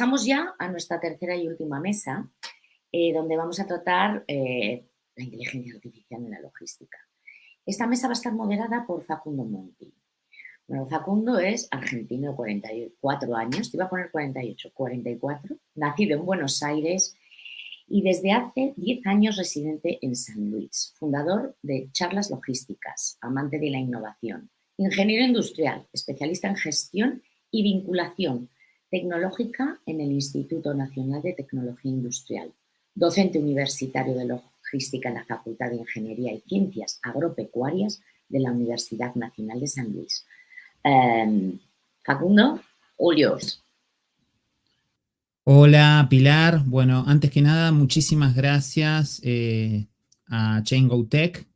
pasamos ya a nuestra tercera y última mesa, donde vamos a tratar la inteligencia artificial en la logística. Esta mesa va a estar moderada por Facundo Monti. Bueno, Facundo es argentino de 44 años, te iba a poner 48, 44, nacido en Buenos Aires y desde hace 10 años residente en San Luis, fundador de Charlas Logísticas, amante de la innovación, ingeniero industrial, especialista en gestión y vinculación tecnológica en el Instituto Nacional de Tecnología Industrial, docente universitario de logística en la Facultad de Ingeniería y Ciencias Agropecuarias de la Universidad Nacional de San Luis. Facundo, all yours. Hola Pilar, bueno, antes que nada muchísimas gracias a Chain Tech,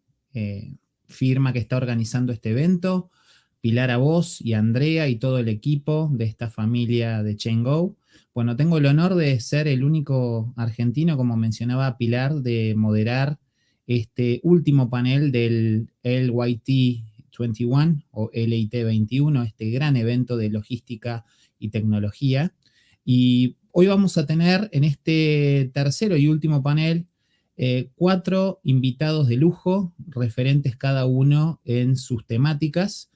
firma que está organizando este evento, Pilar, a vos y a Andrea y todo el equipo de esta familia de Chain Go. Bueno, tengo el honor de ser el único argentino, como mencionaba Pilar, de moderar este último panel del LYT 21 o LIT 21, este gran evento de logística y tecnología. Y hoy vamos a tener en este tercero y último panel 4 invitados de lujo, referentes cada uno en sus temáticas.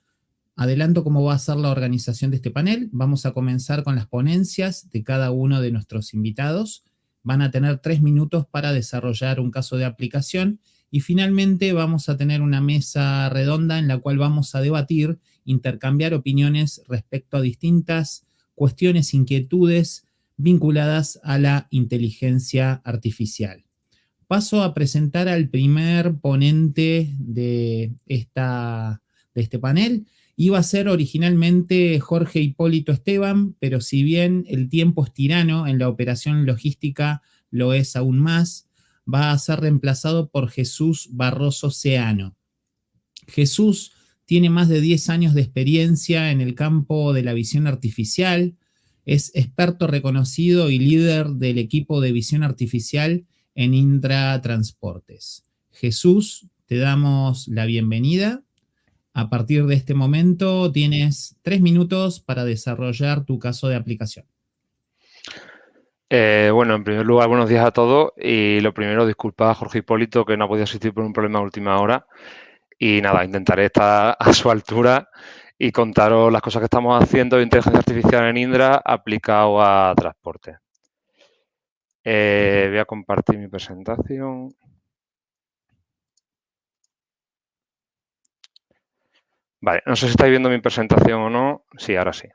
Adelanto cómo va a ser la organización de este panel. Vamos a comenzar con las ponencias de cada uno de nuestros invitados. Van a tener 3 minutos para desarrollar un caso de aplicación y finalmente vamos a tener una mesa redonda en la cual vamos a debatir, intercambiar opiniones respecto a distintas cuestiones, inquietudes vinculadas a la inteligencia artificial. Paso a presentar al primer ponente de este panel. Iba a ser originalmente Jorge Hipólito Esteban, pero si bien el tiempo es tirano en la operación logística, lo es aún más, va a ser reemplazado por Jesús Barroso Ceano. Jesús tiene más de 10 años de experiencia en el campo de la visión artificial, es experto reconocido y líder del equipo de visión artificial en Indra Transportes. Jesús, te damos la bienvenida. A partir de este momento tienes 3 minutos para desarrollar tu caso de aplicación. Bueno, en primer lugar, buenos días a todos y lo primero, disculpa a Jorge Hipólito que no ha podido asistir por un problema a última hora y nada, intentaré estar a su altura y contaros las cosas que estamos haciendo de inteligencia artificial en Indra aplicado a transporte. Voy a compartir mi presentación. Vale, no sé si estáis viendo mi presentación o no. Sí, ahora sí.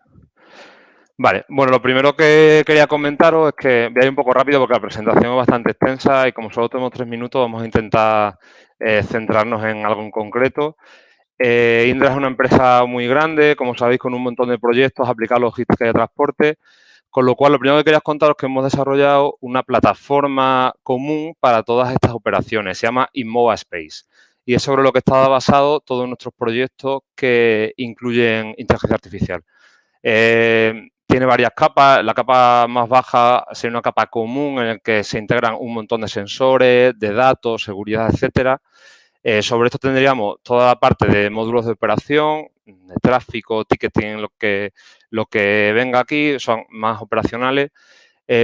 Vale, bueno, lo primero que quería comentaros es que voy a ir un poco rápido porque la presentación es bastante extensa y como solo tenemos 3 minutos vamos a intentar centrarnos en algo en concreto. Indra es una empresa muy grande, como sabéis, con un montón de proyectos aplicados a logística y transporte, con lo cual lo primero que quería contaros es que hemos desarrollado una plataforma común para todas estas operaciones, se llama Innova Space. Y es sobre lo que está basado todos nuestros proyectos que incluyen inteligencia artificial. Tiene varias capas. La capa más baja sería una capa común en la que se integran un montón de sensores, de datos, seguridad, etcétera. Sobre esto tendríamos toda la parte de módulos de operación, de tráfico, ticketing, lo que venga aquí, son más operacionales.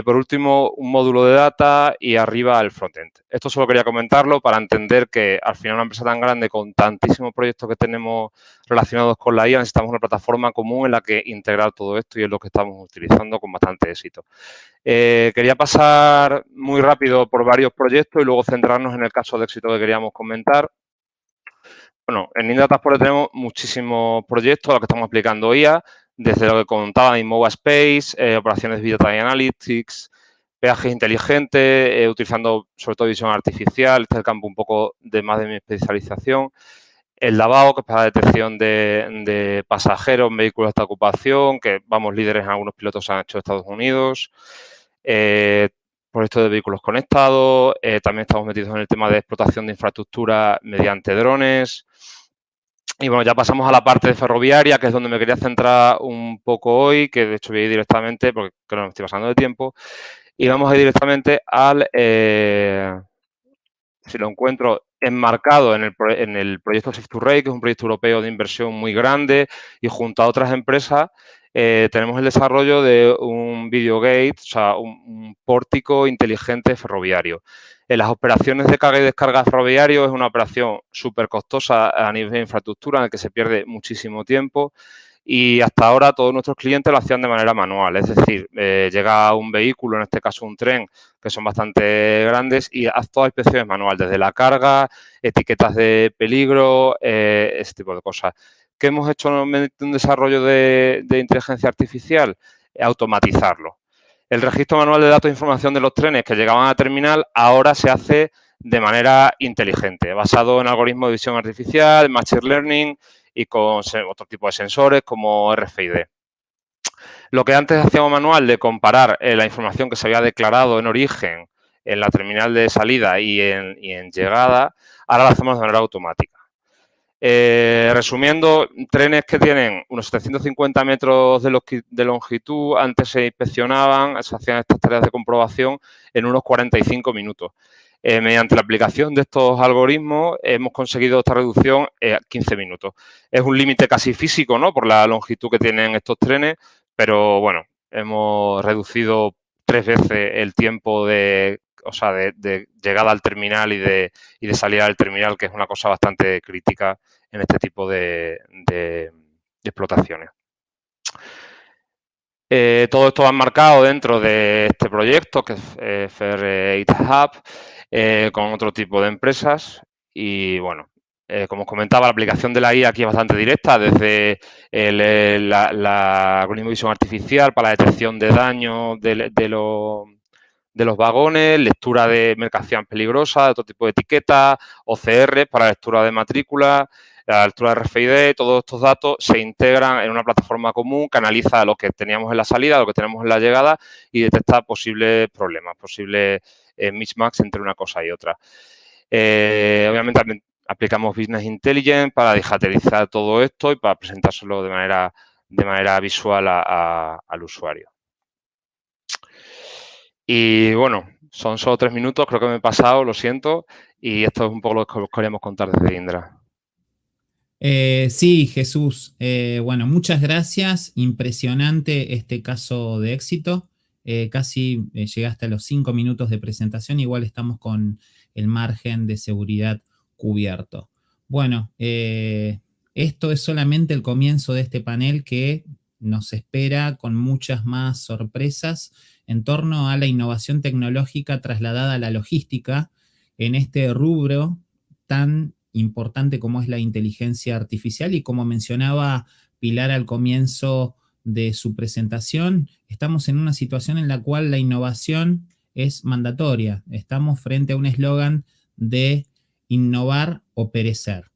Por último, un módulo de data y arriba el frontend. Esto solo quería comentarlo para entender que al final una empresa tan grande con tantísimos proyectos que tenemos relacionados con la IA necesitamos una plataforma común en la que integrar todo esto y es lo que estamos utilizando con bastante éxito. Quería pasar muy rápido por varios proyectos y luego centrarnos en el caso de éxito que queríamos comentar. Bueno, en Indra Transport tenemos muchísimos proyectos a los que estamos aplicando IA, desde lo que contaba en Innova Space, operaciones de Big Data Analytics, peajes inteligentes, utilizando sobre todo visión artificial, este es el campo un poco más de mi especialización. El lavado, que es para la detección de pasajeros en vehículos de esta ocupación, que vamos líderes en algunos pilotos han hecho de Estados Unidos. Proyectos de vehículos conectados. También estamos metidos en el tema de explotación de infraestructura mediante drones. Y bueno, ya pasamos a la parte de ferroviaria, que es donde me quería centrar un poco hoy, que de hecho voy a ir directamente, porque creo que me estoy pasando de tiempo. Y vamos a ir directamente al... si lo encuentro enmarcado en el proyecto Shift2Rail, que es un proyecto europeo de inversión muy grande y junto a otras empresas tenemos el desarrollo de un videogate, o sea, un pórtico inteligente ferroviario. En las operaciones de carga y descarga ferroviario es una operación súper costosa a nivel de infraestructura en la que se pierde muchísimo tiempo y hasta ahora todos nuestros clientes lo hacían de manera manual, es decir, llega un vehículo, en este caso un tren, que son bastante grandes y haz todas las inspecciones manual, desde la carga, etiquetas de peligro, ese tipo de cosas. ¿Qué hemos hecho mediante un desarrollo de inteligencia artificial? Automatizarlo. El registro manual de datos e información de los trenes que llegaban a terminal ahora se hace de manera inteligente, basado en algoritmos de visión artificial, machine learning y con otro tipo de sensores como RFID. Lo que antes hacíamos manual de comparar la información que se había declarado en origen en la terminal de salida y en llegada, ahora lo hacemos de manera automática. Resumiendo, trenes que tienen unos 750 metros de longitud, antes se inspeccionaban, se hacían estas tareas de comprobación en unos 45 minutos. Mediante la aplicación de estos algoritmos hemos conseguido esta reducción a 15 minutos. Es un límite casi físico, ¿no?, por la longitud que tienen estos trenes, pero bueno, hemos reducido 3 veces el tiempo de llegada al terminal y de salida del terminal, que es una cosa bastante crítica en este tipo de explotaciones. Todo esto va enmarcado dentro de este proyecto, que es FR8 Hub, con otro tipo de empresas. Y bueno, como os comentaba, la aplicación de la IA aquí es bastante directa, desde la algoritmo de visión artificial para la detección de daños de los vagones, lectura de mercancías peligrosas, de otro tipo de etiquetas, OCR para la lectura de matrícula, la lectura de RFID, todos estos datos se integran en una plataforma común que analiza lo que teníamos en la salida, lo que tenemos en la llegada y detecta posibles problemas, posibles mismatch entre una cosa y otra. Obviamente aplicamos Business Intelligence para digitalizar todo esto y para presentárselo de manera visual al usuario. Y bueno, son solo 3 minutos, creo que me he pasado, lo siento, y esto es un poco lo que os queríamos contar desde Indra. Sí, Jesús. Bueno, muchas gracias. Impresionante este caso de éxito. Casi llegaste a los 5 minutos de presentación. Igual estamos con el margen de seguridad cubierto. Bueno, esto es solamente el comienzo de este panel que nos espera con muchas más sorpresas en torno a la innovación tecnológica trasladada a la logística en este rubro tan importante como es la inteligencia artificial. Y como mencionaba Pilar al comienzo de su presentación, estamos en una situación en la cual la innovación es mandatoria. Estamos frente a un eslogan de innovar o perecer.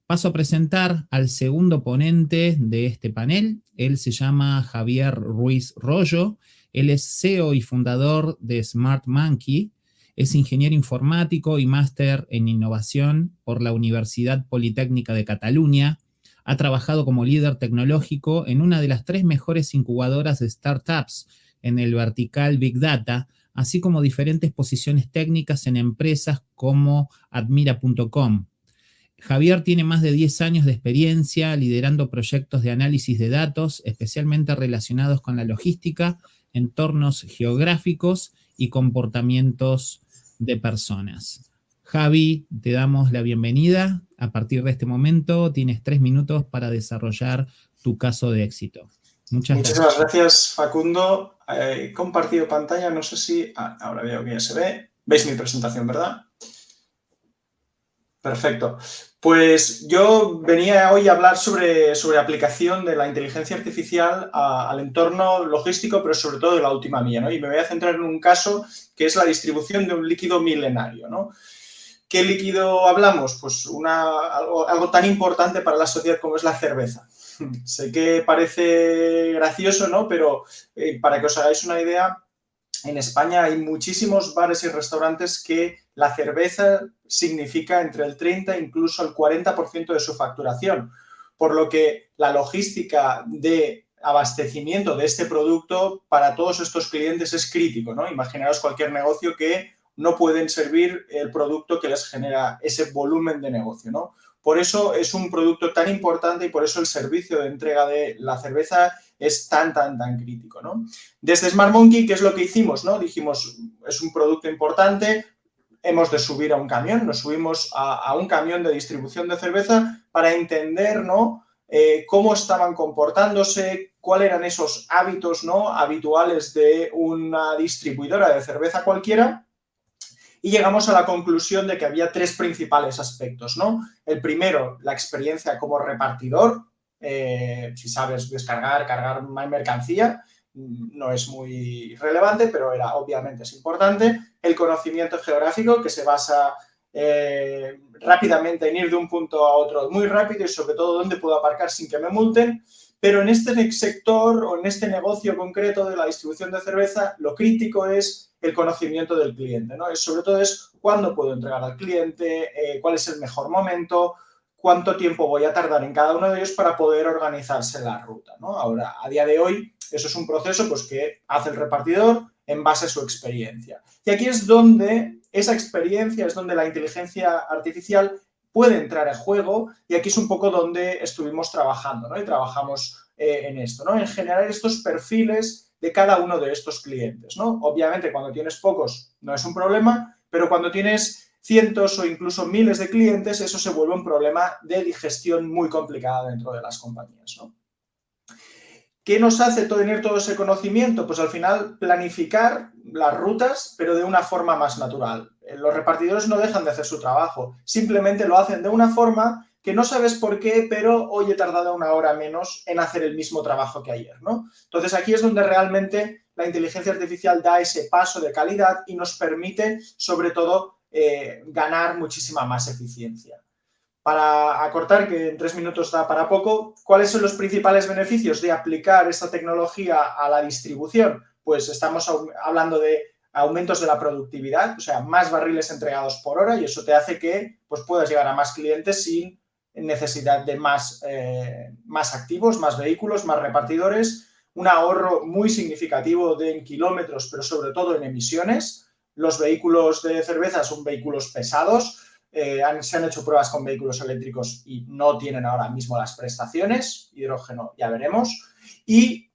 Paso a presentar al segundo ponente de este panel. Él se llama Javier Ruiz Rollo. Él es CEO y fundador de Smart Monkey. Es ingeniero informático y máster en innovación por la Universidad Politécnica de Cataluña. Ha trabajado como líder tecnológico en una de las 3 mejores incubadoras de startups en el vertical Big Data, así como diferentes posiciones técnicas en empresas como Admira.com. Javier tiene más de 10 años de experiencia liderando proyectos de análisis de datos, especialmente relacionados con la logística, entornos geográficos y comportamientos de personas. Javi, te damos la bienvenida. A partir de este momento tienes 3 minutos para desarrollar tu caso de éxito. Muchísimas gracias, Facundo. He compartido pantalla, no sé si... ahora veo que ya se ve. ¿Veis mi presentación, verdad? Perfecto. Pues yo venía hoy a hablar sobre aplicación de la inteligencia artificial al entorno logístico, pero sobre todo de la última milla, ¿no? Y me voy a centrar en un caso que es la distribución de un líquido milenario, ¿no? ¿Qué líquido hablamos? Pues algo tan importante para la sociedad como es la cerveza. Sé que parece gracioso, ¿no? Pero para que os hagáis una idea, en España hay muchísimos bares y restaurantes que la cerveza significa entre el 30 e incluso el 40% de su facturación, por lo que la logística de abastecimiento de este producto para todos estos clientes es crítico, ¿no? Imaginaros cualquier negocio que no pueden servir el producto que les genera ese volumen de negocio, ¿no? Por eso es un producto tan importante y por eso el servicio de entrega de la cerveza es tan crítico, ¿no? Desde Smart Monkey, ¿qué es lo que hicimos, no? Dijimos, es un producto importante, hemos de subir a un camión, nos subimos a un camión de distribución de cerveza para entender, ¿no? Cómo estaban comportándose, cuáles eran esos hábitos, ¿no?, habituales de una distribuidora de cerveza cualquiera, y llegamos a la conclusión de que había 3 principales aspectos, ¿no? El primero, la experiencia como repartidor, si sabes descargar, cargar mercancía, no es muy relevante, pero obviamente es importante. El conocimiento geográfico, que se basa rápidamente en ir de un punto a otro muy rápido y sobre todo dónde puedo aparcar sin que me multen. Pero en este sector o en este negocio concreto de la distribución de cerveza, lo crítico es el conocimiento del cliente, ¿no? Sobre todo es cuándo puedo entregar al cliente, cuál es el mejor momento, cuánto tiempo voy a tardar en cada uno de ellos para poder organizarse la ruta, ¿no? Ahora, a día de hoy, eso es un proceso pues, que hace el repartidor en base a su experiencia. Y aquí es donde esa experiencia, es donde la inteligencia artificial puede entrar en juego, y aquí es un poco donde estuvimos trabajando, ¿no? Y trabajamos en esto, ¿no? En generar estos perfiles de cada uno de estos clientes, ¿no? Obviamente, cuando tienes pocos no es un problema, pero cuando tienes cientos o incluso miles de clientes, eso se vuelve un problema de digestión muy complicada dentro de las compañías, ¿no? ¿Qué nos hace tener todo ese conocimiento? Pues al final planificar las rutas, pero de una forma más natural. Los repartidores no dejan de hacer su trabajo, simplemente lo hacen de una forma que no sabes por qué, pero hoy he tardado 1 hora menos en hacer el mismo trabajo que ayer, ¿no? Entonces aquí es donde realmente la inteligencia artificial da ese paso de calidad y nos permite, sobre todo, ganar muchísima más eficiencia. Para acortar, que en 3 minutos da para poco, ¿cuáles son los principales beneficios de aplicar esta tecnología a la distribución? Pues estamos hablando de aumentos de la productividad, o sea, más barriles entregados por hora, y eso te hace que pues, puedas llegar a más clientes sin necesidad de más activos, más vehículos, más repartidores, un ahorro muy significativo en kilómetros, pero sobre todo en emisiones. Los vehículos de cerveza son vehículos pesados. Se han hecho pruebas con vehículos eléctricos y no tienen ahora mismo las prestaciones, hidrógeno ya veremos, y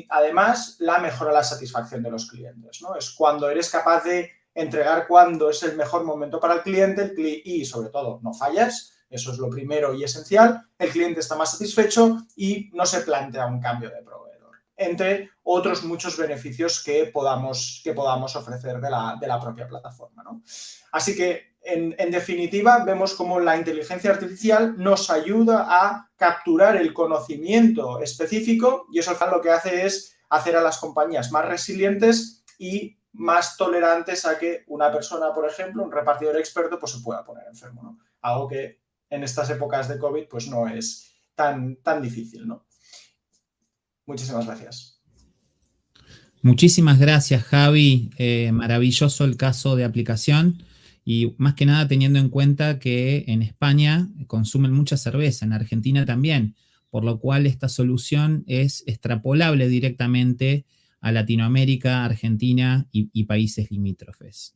además la mejora de la satisfacción de los clientes, ¿no? Es cuando eres capaz de entregar cuándo es el mejor momento para el cliente y sobre todo no fallas, eso es lo primero y esencial, el cliente está más satisfecho y no se plantea un cambio de proveedor, entre otros muchos beneficios que podamos ofrecer de la propia plataforma, ¿no? Así que, en definitiva, vemos cómo la inteligencia artificial nos ayuda a capturar el conocimiento específico, y eso lo que hace es hacer a las compañías más resilientes y más tolerantes a que una persona, por ejemplo, un repartidor experto, pues se pueda poner enfermo, ¿no? Algo que en estas épocas de COVID pues no es tan difícil, ¿no? Muchísimas gracias. Muchísimas gracias, Javi. Maravilloso el caso de aplicación, y más que nada teniendo en cuenta que en España consumen mucha cerveza, en Argentina también, por lo cual esta solución es extrapolable directamente a Latinoamérica, Argentina y países limítrofes.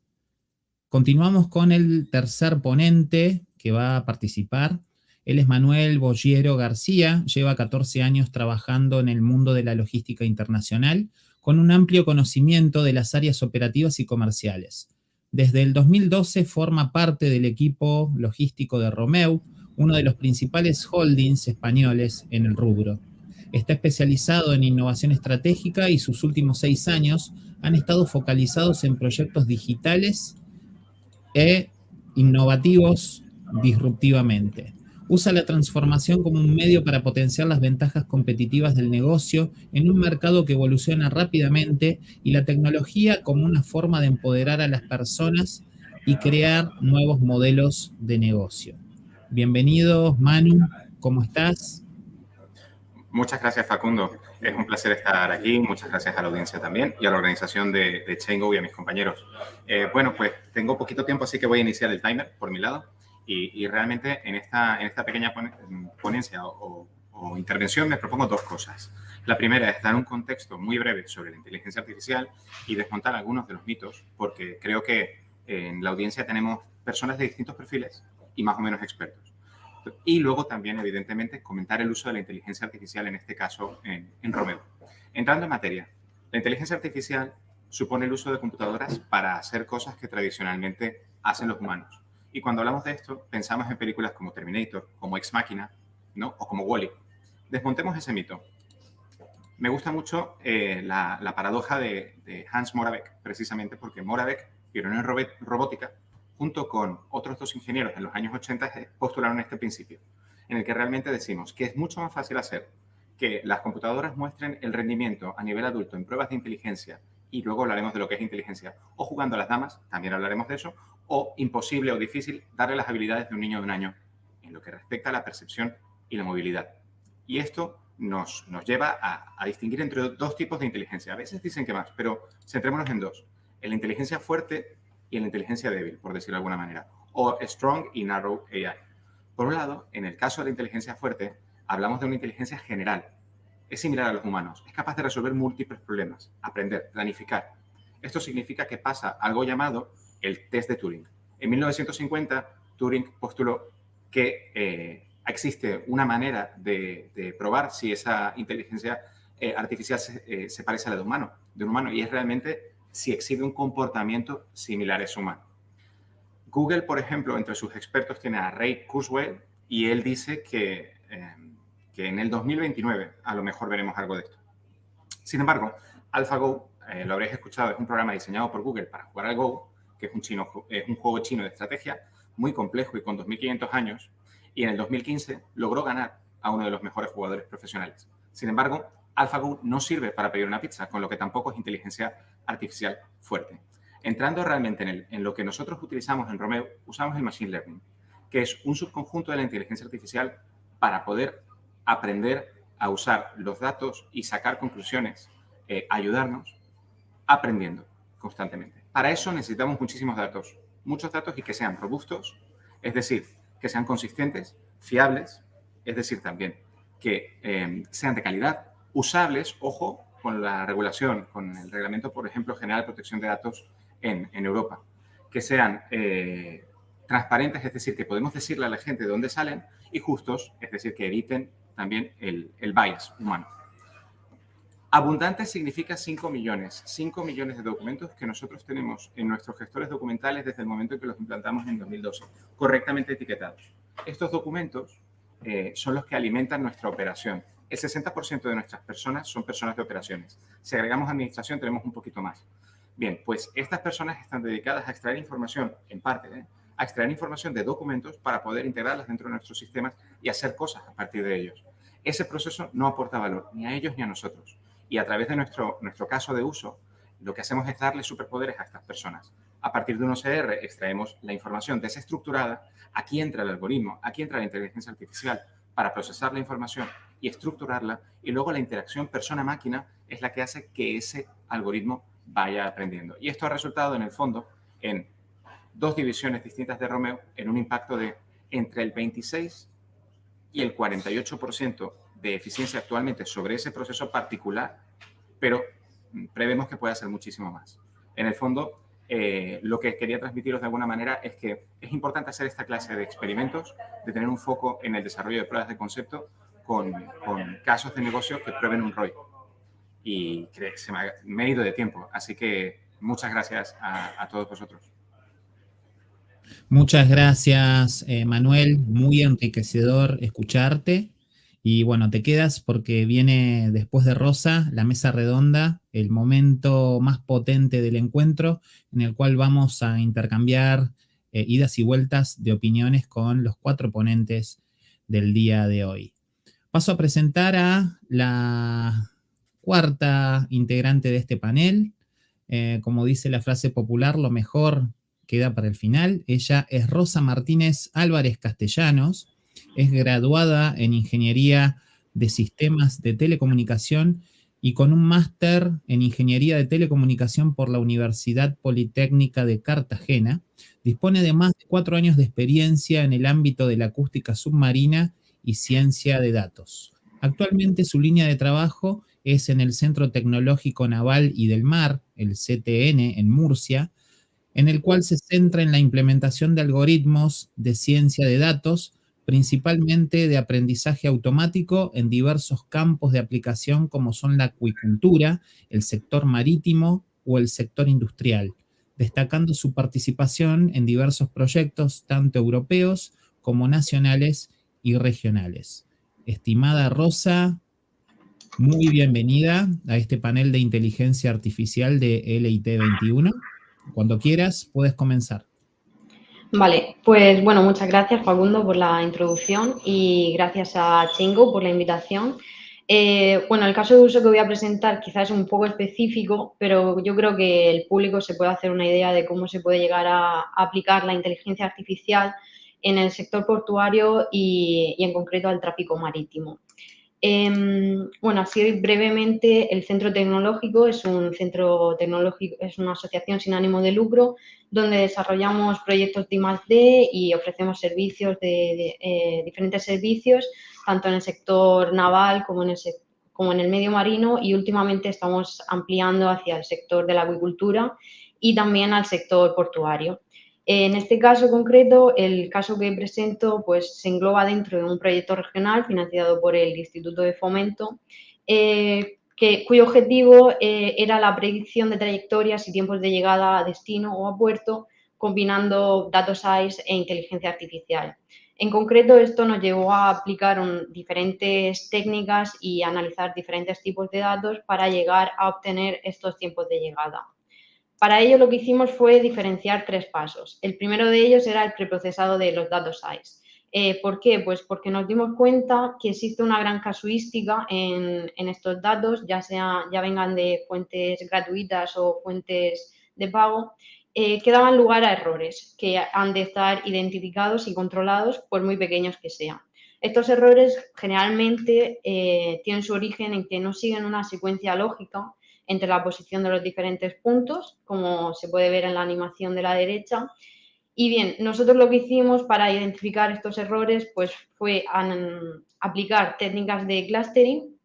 Continuamos con el tercer ponente que va a participar. Él es Manuel Bollero García, lleva 14 años trabajando en el mundo de la logística internacional, con un amplio conocimiento de las áreas operativas y comerciales. Desde el 2012 forma parte del equipo logístico de Romeu, uno de los principales holdings españoles en el rubro. Está especializado en innovación estratégica y sus últimos 6 años han estado focalizados en proyectos digitales e innovativos disruptivamente. Usa la transformación como un medio para potenciar las ventajas competitivas del negocio en un mercado que evoluciona rápidamente, y la tecnología como una forma de empoderar a las personas y crear nuevos modelos de negocio. Bienvenido, Manu, ¿cómo estás? Muchas gracias, Facundo. Es un placer estar aquí. Muchas gracias a la audiencia también y a la organización de ChainGo y a mis compañeros. Bueno, pues tengo poquito tiempo, así que voy a iniciar el timer por mi lado. Y realmente en esta pequeña ponencia o intervención me propongo 2 cosas. La primera es dar un contexto muy breve sobre la inteligencia artificial y desmontar algunos de los mitos, porque creo que en la audiencia tenemos personas de distintos perfiles y más o menos expertos. Y luego también, evidentemente, comentar el uso de la inteligencia artificial, en este caso en Romeo. Entrando en materia, la inteligencia artificial supone el uso de computadoras para hacer cosas que tradicionalmente hacen los humanos. Y cuando hablamos de esto, pensamos en películas como Terminator, como Ex Machina, ¿no? O como Wall-E. Desmontemos ese mito. Me gusta mucho la paradoja de Hans Moravec, precisamente porque Moravec, pionero en robótica, junto con otros dos ingenieros en los años 80, postularon este principio, en el que realmente decimos que es mucho más fácil hacer que las computadoras muestren el rendimiento a nivel adulto en pruebas de inteligencia, y luego hablaremos de lo que es inteligencia, o jugando a las damas, también hablaremos de eso, o imposible o difícil darle las habilidades de un niño de 1 año en lo que respecta a la percepción y la movilidad. Y esto nos lleva a distinguir entre dos tipos de inteligencia. A veces dicen que más, pero centrémonos en dos. En la inteligencia fuerte y en la inteligencia débil, por decirlo de alguna manera, o Strong y Narrow AI. Por un lado, en el caso de la inteligencia fuerte, hablamos de una inteligencia general. Es similar a los humanos, es capaz de resolver múltiples problemas, aprender, planificar. Esto significa que pasa algo llamado el test de Turing. En 1950, Turing postuló que existe una manera de probar si esa inteligencia artificial se parece a la de un humano, y es realmente si exhibe un comportamiento similar a ese humano. Google, por ejemplo, entre sus expertos tiene a Ray Kurzweil, y él dice que en el 2029 a lo mejor veremos algo de esto. Sin embargo, AlphaGo, lo habréis escuchado, es un programa diseñado por Google para jugar al Go, que es un juego chino de estrategia muy complejo y con 2.500 años, y en el 2015 logró ganar a uno de los mejores jugadores profesionales. Sin embargo, AlphaGo no sirve para pedir una pizza, con lo que tampoco es inteligencia artificial fuerte. Entrando realmente en lo que nosotros utilizamos en Romeo, usamos el Machine Learning, que es un subconjunto de la inteligencia artificial para poder aprender a usar los datos y sacar conclusiones, ayudarnos aprendiendo constantemente. Para eso necesitamos muchos datos y que sean robustos, es decir, que sean consistentes, fiables, es decir, también que sean de calidad, usables, ojo, con la regulación, con el reglamento, por ejemplo, general de protección de datos en Europa, que sean transparentes, es decir, que podemos decirle a la gente de dónde salen, y justos, es decir, que eviten también el bias humano. Abundante significa 5 millones de documentos que nosotros tenemos en nuestros gestores documentales desde el momento en que los implantamos en 2012, correctamente etiquetados. Estos documentos son los que alimentan nuestra operación. El 60% de nuestras personas son personas de operaciones. Si agregamos administración, tenemos un poquito más. Bien, pues estas personas están dedicadas a extraer información, en parte, a extraer información de documentos para poder integrarlas dentro de nuestros sistemas y hacer cosas a partir de ellos. Ese proceso no aporta valor ni a ellos ni a nosotros. Y a través de nuestro caso de uso, lo que hacemos es darle superpoderes a estas personas. A partir de un OCR extraemos la información desestructurada, aquí entra el algoritmo, aquí entra la inteligencia artificial para procesar la información y estructurarla, y luego la interacción persona-máquina es la que hace que ese algoritmo vaya aprendiendo. Y esto ha resultado, en el fondo, en 2 divisiones distintas de Romeo, en un impacto de entre el 26 y el 48% de eficiencia actualmente sobre ese proceso particular, pero prevemos que pueda ser muchísimo más. En el fondo, lo que quería transmitiros de alguna manera es que es importante hacer esta clase de experimentos, de tener un foco en el desarrollo de pruebas de concepto con casos de negocio que prueben un ROI. Y me he ido de tiempo, así que muchas gracias a todos vosotros. Muchas gracias, Manuel. Muy enriquecedor escucharte. Y bueno, te quedas porque viene después de Rosa, la mesa redonda, el momento más potente del encuentro, en el cual vamos a intercambiar idas y vueltas de opiniones con los 4 ponentes del día de hoy. Paso a presentar a la 4ª integrante de este panel. Como dice la frase popular, lo mejor queda para el final. Ella es Rosa Martínez Álvarez Castellanos. Es graduada en Ingeniería de Sistemas de Telecomunicación y con un máster en Ingeniería de Telecomunicación por la Universidad Politécnica de Cartagena. Dispone de más de 4 años de experiencia en el ámbito de la acústica submarina y ciencia de datos. Actualmente su línea de trabajo es en el Centro Tecnológico Naval y del Mar, el CTN, en Murcia, en el cual se centra en la implementación de algoritmos de ciencia de datos principalmente de aprendizaje automático en diversos campos de aplicación como son la acuicultura, el sector marítimo o el sector industrial, destacando su participación en diversos proyectos, tanto europeos como nacionales y regionales. Estimada Rosa, muy bienvenida a este panel de inteligencia artificial de LIT 21. Cuando quieras, puedes comenzar. Vale, pues bueno, muchas gracias Facundo por la introducción y gracias a Chaingo por la invitación. Bueno, el caso de uso que voy a presentar quizás es un poco específico, pero yo creo que el público se puede hacer una idea de cómo se puede llegar a aplicar la inteligencia artificial en el sector portuario y en concreto al tráfico marítimo. Bueno, así brevemente, el Centro Tecnológico es un centro tecnológico, es una asociación sin ánimo de lucro donde desarrollamos proyectos de I+D y ofrecemos servicios diferentes servicios, tanto en el sector naval como en el medio marino, y últimamente estamos ampliando hacia el sector de la acuicultura y también al sector portuario. En este caso concreto, el caso que presento pues, se engloba dentro de un proyecto regional financiado por el Instituto de Fomento, cuyo objetivo era la predicción de trayectorias y tiempos de llegada a destino o a puerto, combinando data science e inteligencia artificial. En concreto, esto nos llevó a aplicar diferentes técnicas y analizar diferentes tipos de datos para llegar a obtener estos tiempos de llegada. Para ello lo que hicimos fue diferenciar 3 pasos. El primero de ellos era el preprocesado de los data science. ¿Por qué? Pues porque nos dimos cuenta que existe una gran casuística en estos datos, ya vengan de fuentes gratuitas o fuentes de pago, que daban lugar a errores que han de estar identificados y controlados por muy pequeños que sean. Estos errores generalmente tienen su origen en que no siguen una secuencia lógica entre la posición de los diferentes puntos, como se puede ver en la animación de la derecha. Y bien, nosotros lo que hicimos para identificar estos errores pues, fue aplicar técnicas de clustering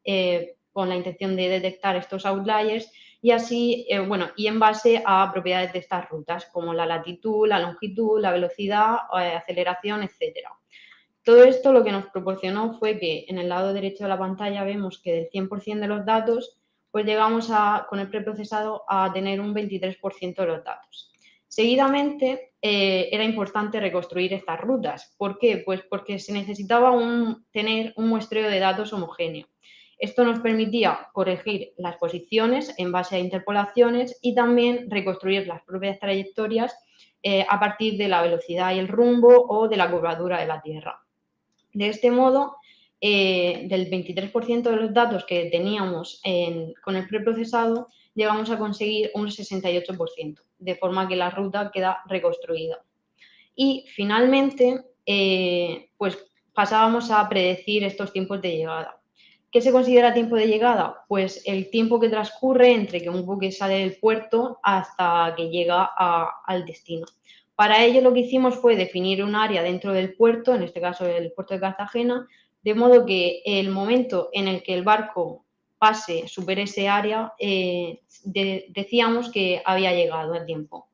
con la intención de detectar estos outliers y así, y en base a propiedades de estas rutas, como la latitud, la longitud, la velocidad, aceleración, etcétera. Todo esto lo que nos proporcionó fue que en el lado derecho de la pantalla vemos que del 100% de los datos, pues llegamos con el preprocesado a tener un 23% de los datos. Seguidamente, era importante reconstruir estas rutas. ¿Por qué? Pues porque se necesitaba tener un muestreo de datos homogéneo. Esto nos permitía corregir las posiciones en base a interpolaciones y también reconstruir las propias trayectorias a partir de la velocidad y el rumbo o de la curvatura de la Tierra. De este modo, del 23% de los datos que teníamos con el preprocesado, llegamos a conseguir un 68%, de forma que la ruta queda reconstruida. Y finalmente, pues pasábamos a predecir estos tiempos de llegada. ¿Qué se considera tiempo de llegada? Pues el tiempo que transcurre entre que un buque sale del puerto hasta que llega al destino. Para ello lo que hicimos fue definir un área dentro del puerto, en este caso el puerto de Cartagena, de modo que el momento en el que el barco supere ese área, decíamos que había llegado a tiempo.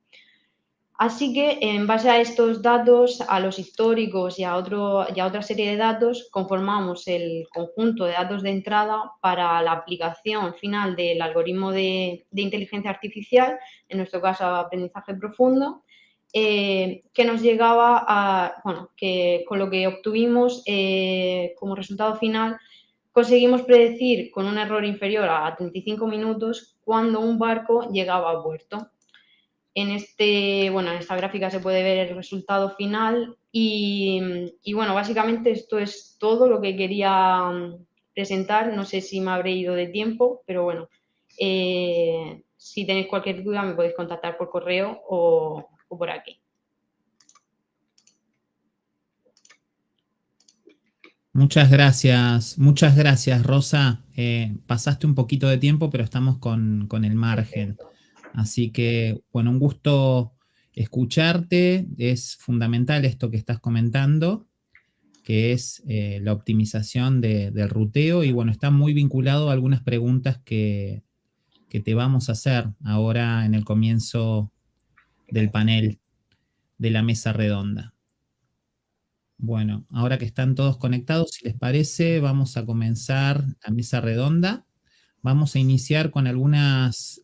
Así que, en base a estos datos, a los históricos y a otra serie de datos, conformamos el conjunto de datos de entrada para la aplicación final del algoritmo de inteligencia artificial, en nuestro caso aprendizaje profundo, que nos llegaba que con lo que obtuvimos como resultado final, conseguimos predecir con un error inferior a 35 minutos cuando un barco llegaba a puerto. En esta gráfica se puede ver el resultado final y básicamente esto es todo lo que quería presentar. No sé si me habré ido de tiempo, pero bueno, si tenéis cualquier duda me podéis contactar por correo o por aquí. Muchas gracias, Rosa. Pasaste un poquito de tiempo, pero estamos con el margen. Así que, bueno, un gusto escucharte. Es fundamental esto que estás comentando, que es la optimización del ruteo. Y bueno, está muy vinculado a algunas preguntas que te vamos a hacer ahora en el comienzo del panel de la mesa redonda. Bueno, ahora que están todos conectados, si les parece, vamos a comenzar la mesa redonda. Vamos a iniciar con algunas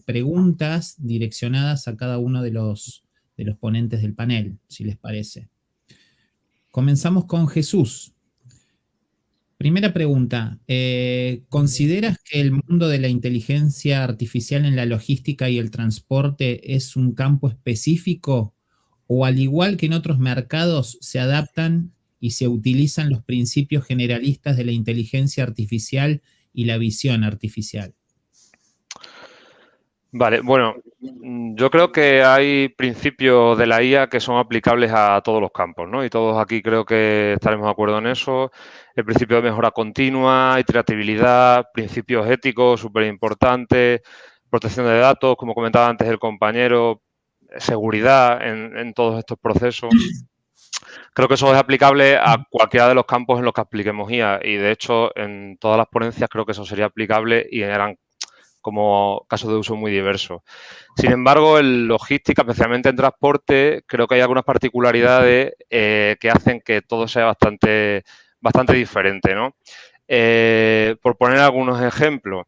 preguntas direccionadas a cada uno de los ponentes del panel, si les parece. Comenzamos con Jesús. Primera pregunta, ¿consideras que el mundo de la inteligencia artificial en la logística y el transporte es un campo específico o al igual que en otros mercados se adaptan y se utilizan los principios generalistas de la inteligencia artificial y la visión artificial? Vale, bueno, yo creo que hay principios de la IA que son aplicables a todos los campos, ¿no? Y todos aquí creo que estaremos de acuerdo en eso. El principio de mejora continua, iteratividad, principios éticos súper importantes, protección de datos, como comentaba antes el compañero, seguridad en todos estos procesos. Creo que eso es aplicable a cualquiera de los campos en los que apliquemos IA y, de hecho, en todas las ponencias creo que eso sería aplicable y eran como casos de uso muy diversos. Sin embargo, en logística, especialmente en transporte, creo que hay algunas particularidades que hacen que todo sea bastante diferente, ¿no? Por poner algunos ejemplos,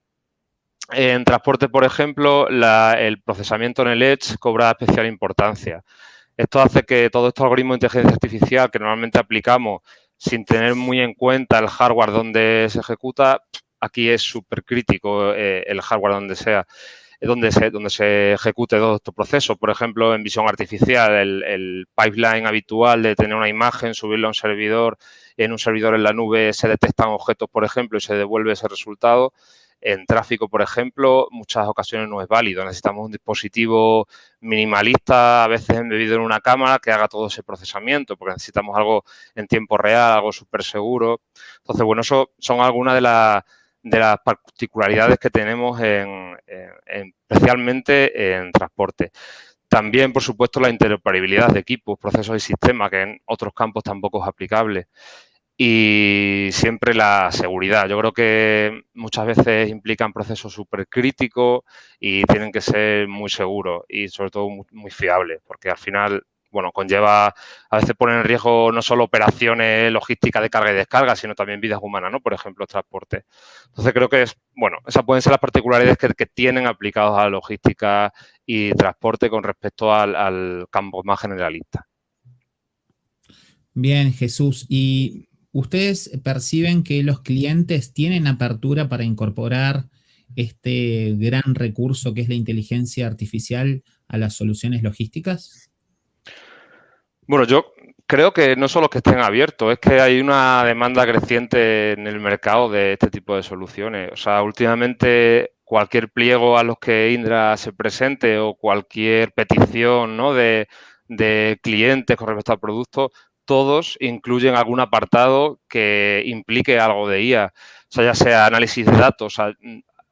en transporte, por ejemplo, el procesamiento en el Edge cobra especial importancia. Esto hace que todos estos algoritmos de inteligencia artificial que normalmente aplicamos sin tener muy en cuenta el hardware donde se ejecuta, aquí es súper crítico el hardware donde se ejecute todo este proceso. Por ejemplo, en visión artificial, el pipeline habitual de tener una imagen, subirla a un servidor, y en un servidor en la nube se detectan objetos, por ejemplo, y se devuelve ese resultado. En tráfico, por ejemplo, muchas ocasiones no es válido. Necesitamos un dispositivo minimalista, a veces embebido en una cámara, que haga todo ese procesamiento, porque necesitamos algo en tiempo real, algo súper seguro. Entonces, bueno, eso son algunas de las particularidades que tenemos especialmente en transporte. También, por supuesto, la interoperabilidad de equipos, procesos y sistemas, que en otros campos tampoco es aplicable. Y siempre la seguridad. Yo creo que muchas veces implican procesos súper críticos y tienen que ser muy seguros y sobre todo muy fiables, porque al final, bueno, conlleva, a veces ponen en riesgo no solo operaciones logísticas de carga y descarga, sino también vidas humanas, ¿no? Por ejemplo, transporte. Entonces creo que esas pueden ser las particularidades que tienen aplicados a la logística y transporte con respecto al campo más generalista. Bien, Jesús. ¿Y ustedes perciben que los clientes tienen apertura para incorporar este gran recurso que es la inteligencia artificial a las soluciones logísticas? Bueno, yo creo que no solo que estén abiertos, es que hay una demanda creciente en el mercado de este tipo de soluciones. O sea, últimamente cualquier pliego a los que Indra se presente o cualquier petición, ¿no?, de clientes con respecto al producto, todos incluyen algún apartado que implique algo de IA. O sea, ya sea análisis de datos. O sea,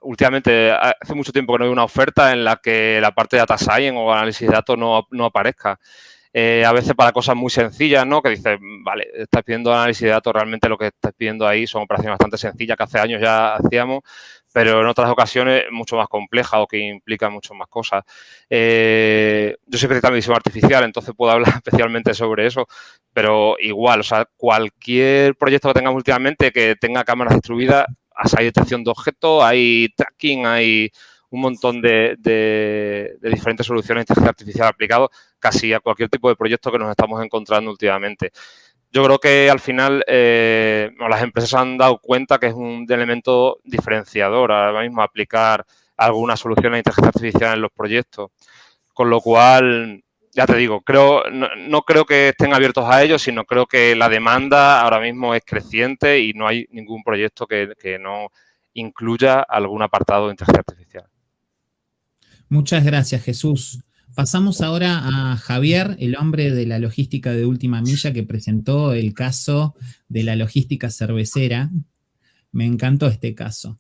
últimamente, hace mucho tiempo que no hay una oferta en la que la parte de data science o análisis de datos no aparezca. A veces para cosas muy sencillas, ¿no? Que dices, vale, estás pidiendo análisis de datos, realmente lo que estás pidiendo ahí son operaciones bastante sencillas que hace años ya hacíamos, pero en otras ocasiones mucho más complejas o que implican mucho más cosas. Yo soy especialista en visión artificial, entonces puedo hablar especialmente sobre eso, pero igual, o sea, cualquier proyecto que tengamos últimamente que tenga cámaras distribuidas, hay detección de objetos, hay tracking, hay un montón de diferentes soluciones de inteligencia artificial aplicados casi a cualquier tipo de proyecto que nos estamos encontrando últimamente. Yo creo que al final las empresas han dado cuenta que es un elemento diferenciador ahora mismo aplicar alguna solución de inteligencia artificial en los proyectos. Con lo cual, ya te digo, no creo que estén abiertos a ello, sino creo que la demanda ahora mismo es creciente y no hay ningún proyecto que no incluya algún apartado de inteligencia artificial. Muchas gracias, Jesús. Pasamos ahora a Javier, el hombre de la logística de última milla, que presentó el caso de la logística cervecera. Me encantó este caso.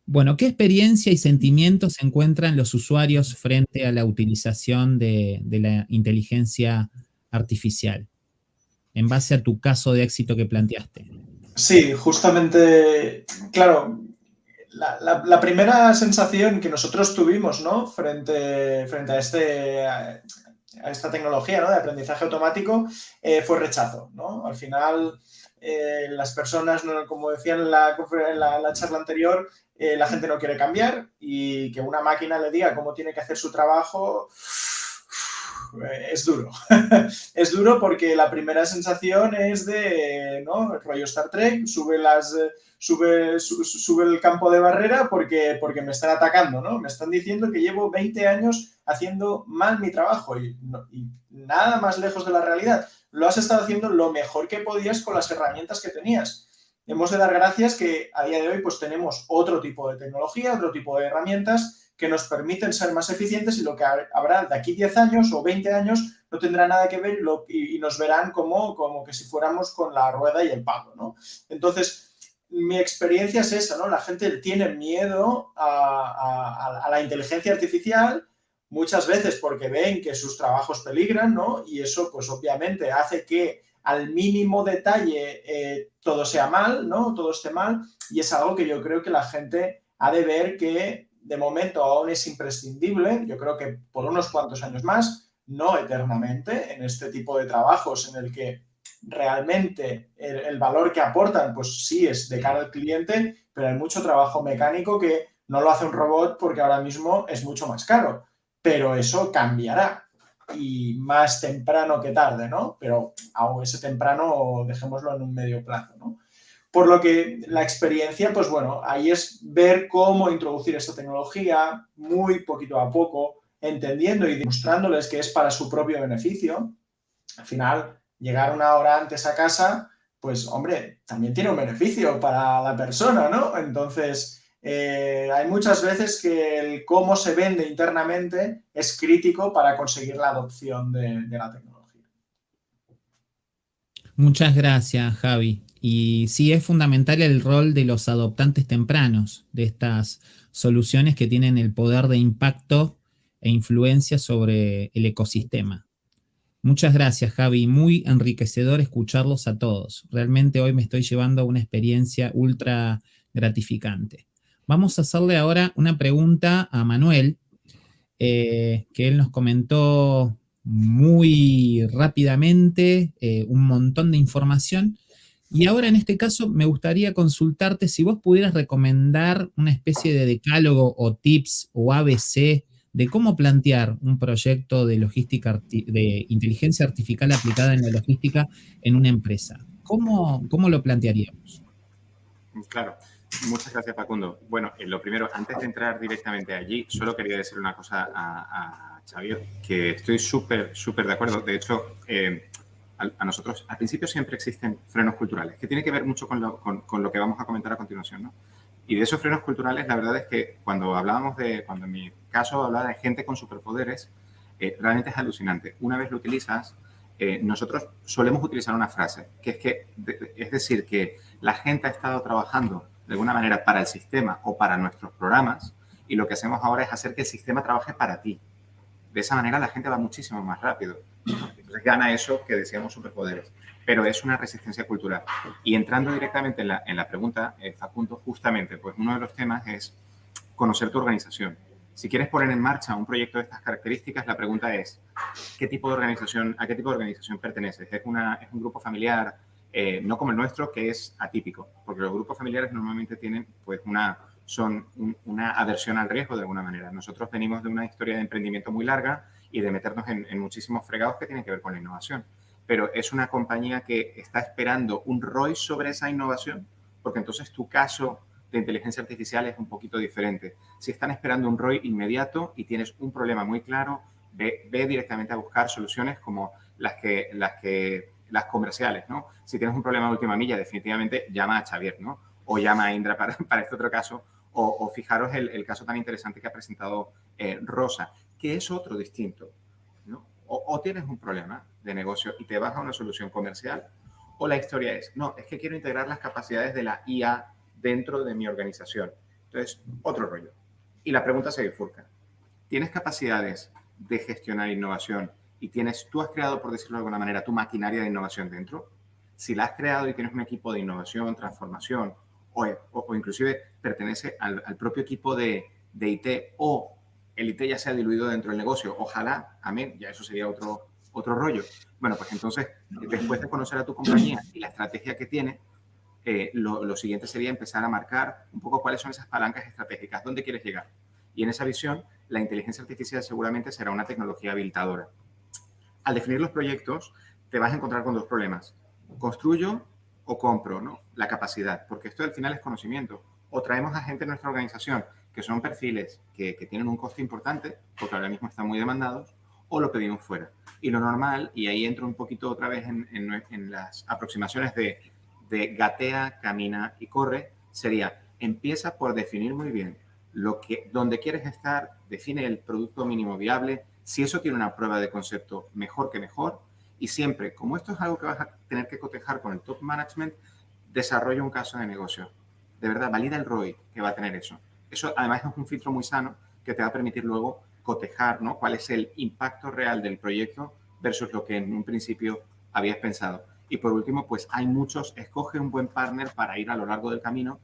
Bueno, ¿qué experiencia y sentimientos encuentran los usuarios frente a la utilización de la inteligencia artificial? En base a tu caso de éxito que planteaste. Sí, justamente, claro, la primera sensación que nosotros tuvimos, ¿no?, frente a esta tecnología, ¿no?, de aprendizaje automático, fue rechazo, ¿no? Al final, las personas, ¿no?, como decían en la charla anterior, la gente no quiere cambiar, y que una máquina le diga cómo tiene que hacer su trabajo es duro. Es duro porque la primera sensación es de, ¿no?, rollo Star Trek, sube el campo de barrera porque me están atacando, ¿no? Me están diciendo que llevo 20 años haciendo mal mi trabajo y nada más lejos de la realidad. Lo has estado haciendo lo mejor que podías con las herramientas que tenías. Hemos de dar gracias que a día de hoy pues tenemos otro tipo de tecnología, otro tipo de herramientas que nos permiten ser más eficientes, y lo que habrá de aquí 10 años o 20 años no tendrá nada que ver y nos verán como que si fuéramos con la rueda y el palo, ¿no? Entonces, mi experiencia es esa, ¿no? La gente tiene miedo a la inteligencia artificial, muchas veces porque ven que sus trabajos peligran, ¿no? Y eso, pues obviamente hace que al mínimo detalle todo sea mal, ¿no? Todo esté mal, y es algo que yo creo que la gente ha de ver que de momento aún es imprescindible. Yo creo que por unos cuantos años más, no eternamente, en este tipo de trabajos en el que realmente el valor que aportan, pues sí es de cara al cliente, pero hay mucho trabajo mecánico que no lo hace un robot porque ahora mismo es mucho más caro, pero eso cambiará, y más temprano que tarde, ¿no? Pero aún ese temprano dejémoslo en un medio plazo, ¿no? Por lo que la experiencia, pues bueno, ahí es ver cómo introducir esta tecnología muy poquito a poco, entendiendo y demostrándoles que es para su propio beneficio. Al final, llegar una hora antes a casa, pues hombre, también tiene un beneficio para la persona, ¿no? Entonces, hay muchas veces que el cómo se vende internamente es crítico para conseguir la adopción de la tecnología. Muchas gracias, Javi. Y sí, es fundamental el rol de los adoptantes tempranos de estas soluciones que tienen el poder de impacto e influencia sobre el ecosistema. Muchas gracias, Javi. Muy enriquecedor escucharlos a todos. Realmente hoy me estoy llevando una experiencia ultra gratificante. Vamos a hacerle ahora una pregunta a Manuel, que él nos comentó muy rápidamente un montón de información. Y ahora en este caso me gustaría consultarte si vos pudieras recomendar una especie de decálogo o tips o ABC de cómo plantear un proyecto de logística, de inteligencia artificial aplicada en la logística en una empresa. ¿Cómo lo plantearíamos? Claro. Muchas gracias, Facundo. Bueno, lo primero, antes de entrar directamente allí, solo quería decir una cosa a Xavier, que estoy súper de acuerdo. De hecho, a nosotros al principio siempre existen frenos culturales, que tiene que ver mucho con lo que vamos a comentar a continuación, ¿no? Y de esos frenos culturales, la verdad es que cuando en mi caso hablaba de gente con superpoderes, realmente es alucinante. Una vez lo utilizas, nosotros solemos utilizar una frase, que es decir, que la gente ha estado trabajando de alguna manera para el sistema o para nuestros programas, y lo que hacemos ahora es hacer que el sistema trabaje para ti. De esa manera la gente va muchísimo más rápido. Entonces gana eso que decíamos superpoderes, pero es una resistencia cultural. Y entrando directamente en la pregunta, Facundo, justamente, pues uno de los temas es conocer tu organización. Si quieres poner en marcha un proyecto de estas características, la pregunta es, ¿a qué tipo de organización perteneces? ¿Es un grupo familiar? No como el nuestro, que es atípico, porque los grupos familiares normalmente tienen pues una aversión al riesgo de alguna manera. Nosotros venimos de una historia de emprendimiento muy larga y de meternos en muchísimos fregados que tienen que ver con la innovación. Pero es una compañía que está esperando un ROI sobre esa innovación, porque entonces tu caso de inteligencia artificial es un poquito diferente. Si están esperando un ROI inmediato y tienes un problema muy claro, ve directamente a buscar soluciones como las comerciales, ¿no? Si tienes un problema de última milla, definitivamente llama a Xavier, ¿no? O llama a Indra para este otro caso, o fijaros el caso tan interesante que ha presentado Rosa, que es otro distinto, ¿no? O tienes un problema de negocio y te vas a una solución comercial, o la historia es, no, es que quiero integrar las capacidades de la IA dentro de mi organización. Entonces, otro rollo. Y la pregunta se bifurca. ¿Tienes capacidades de gestionar innovación y tú has creado, por decirlo de alguna manera, tu maquinaria de innovación dentro? Si la has creado y tienes un equipo de innovación, transformación, o inclusive pertenece al propio equipo de IT, o el IT ya se ha diluido dentro del negocio. Ojalá, amén, ya eso sería otro rollo. Bueno, pues entonces, después de conocer a tu compañía y la estrategia que tiene, lo siguiente sería empezar a marcar un poco cuáles son esas palancas estratégicas, dónde quieres llegar. Y en esa visión, la inteligencia artificial seguramente será una tecnología habilitadora. Al definir los proyectos, te vas a encontrar con dos problemas. ¿Construyo o compro, ¿no? La capacidad, porque esto al final es conocimiento. O traemos a gente en nuestra organización que son perfiles que tienen un coste importante, porque ahora mismo están muy demandados, o lo pedimos fuera. Y lo normal, y ahí entro un poquito otra vez en las aproximaciones de gatea, camina y corre, sería, empieza por definir muy bien dónde quieres estar, define el producto mínimo viable, si eso tiene una prueba de concepto, mejor que mejor, y siempre, como esto es algo que vas a tener que cotejar con el top management, desarrolla un caso de negocio. De verdad, valida el ROI que va a tener eso. Eso además es un filtro muy sano que te va a permitir luego cotejar, ¿no? Cuál es el impacto real del proyecto versus lo que en un principio habías pensado. Y por último, pues hay muchos, escoge un buen partner para ir a lo largo del camino,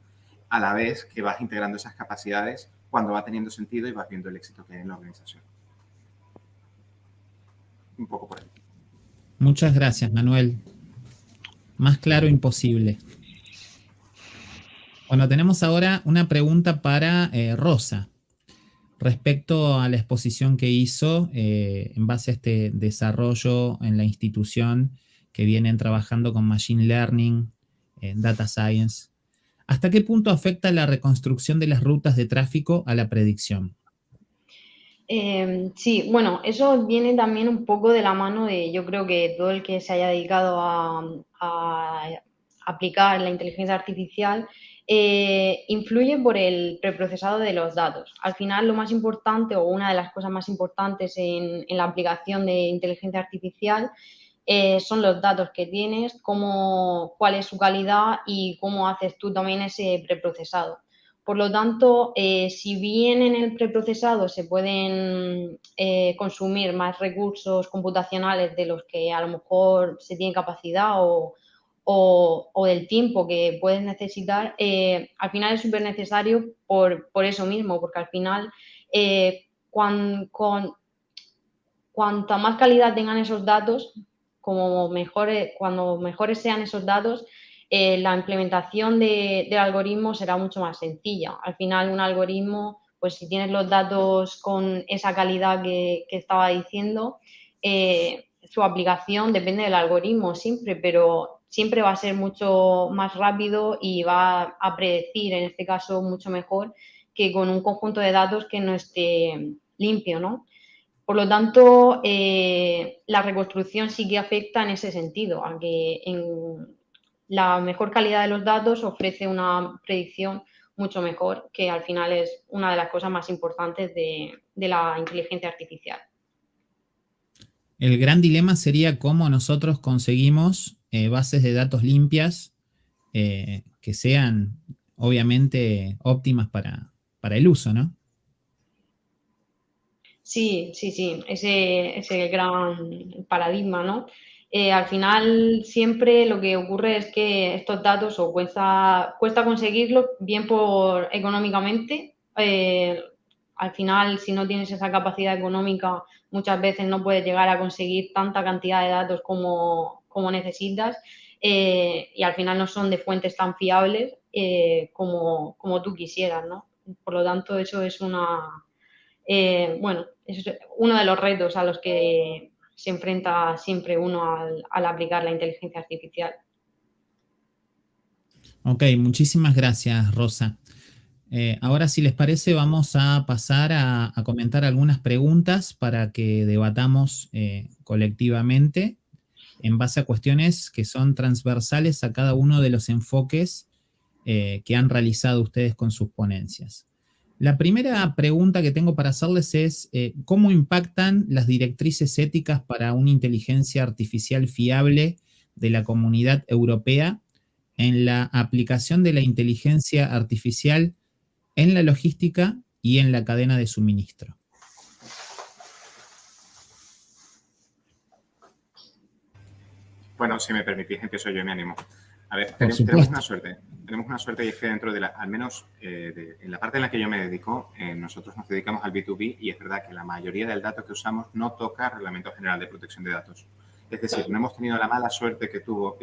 a la vez que vas integrando esas capacidades cuando va teniendo sentido y vas viendo el éxito que hay en la organización. Un poco por ahí. Muchas gracias, Manuel. Más claro imposible. Bueno, tenemos ahora una pregunta para Rosa. Respecto a la exposición que hizo en base a este desarrollo en la institución que vienen trabajando con Machine Learning, Data Science, ¿hasta qué punto afecta la reconstrucción de las rutas de tráfico a la predicción? Sí, bueno, eso viene también un poco de la mano de, yo creo que todo el que se haya dedicado a aplicar la inteligencia artificial influye por el preprocesado de los datos. Al final, lo más importante o una de las cosas más importantes en la aplicación de inteligencia artificial son los datos que tienes, cuál es su calidad y cómo haces tú también ese preprocesado. Por lo tanto, si bien en el preprocesado se pueden consumir más recursos computacionales de los que a lo mejor se tiene capacidad o del tiempo que puedes necesitar, al final es súper necesario por eso mismo, porque al final cuanta más calidad tengan esos datos, cuando mejores sean esos datos, la implementación del algoritmo será mucho más sencilla. Al final, un algoritmo, pues si tienes los datos con esa calidad que estaba diciendo, su aplicación depende del algoritmo siempre, pero siempre va a ser mucho más rápido y va a predecir, en este caso, mucho mejor que con un conjunto de datos que no esté limpio, ¿no? Por lo tanto, la reconstrucción sí que afecta en ese sentido, a que la mejor calidad de los datos ofrece una predicción mucho mejor, que al final es una de las cosas más importantes de la inteligencia artificial. El gran dilema sería cómo nosotros conseguimos bases de datos limpias que sean obviamente óptimas para el uso, ¿no? Sí, ese es el gran paradigma, ¿no? Al final siempre lo que ocurre es que estos datos o cuesta conseguirlos bien por económicamente. Al final, si no tienes esa capacidad económica, muchas veces no puedes llegar a conseguir tanta cantidad de datos como necesitas y al final no son de fuentes tan fiables como tú quisieras, ¿no? Por lo tanto, eso es es uno de los retos a los que se enfrenta siempre uno al aplicar la inteligencia artificial. Ok, muchísimas gracias, Rosa. Ahora, si les parece, vamos a pasar a comentar algunas preguntas para que debatamos colectivamente en base a cuestiones que son transversales a cada uno de los enfoques que han realizado ustedes con sus ponencias. La primera pregunta que tengo para hacerles es, ¿cómo impactan las directrices éticas para una inteligencia artificial fiable de la Comunidad Europea en la aplicación de la inteligencia artificial en la logística y en la cadena de suministro? Bueno, si me permitís, empiezo yo y me animo. A ver, tenemos una suerte. tenemos una suerte y es que dentro de al menos en la parte en la que yo me dedico, nosotros nos dedicamos al B2B y es verdad que la mayoría del dato que usamos no toca el Reglamento General de Protección de Datos. Es decir, no hemos tenido la mala suerte que tuvo,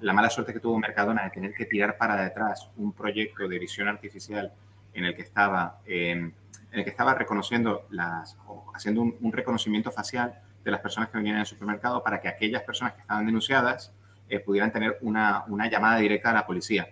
la mala suerte que tuvo Mercadona de tener que tirar para detrás un proyecto de visión artificial en el que estaba reconociendo o haciendo un reconocimiento facial de las personas que venían en el supermercado para que aquellas personas que estaban denunciadas pudieran tener una llamada directa a la policía.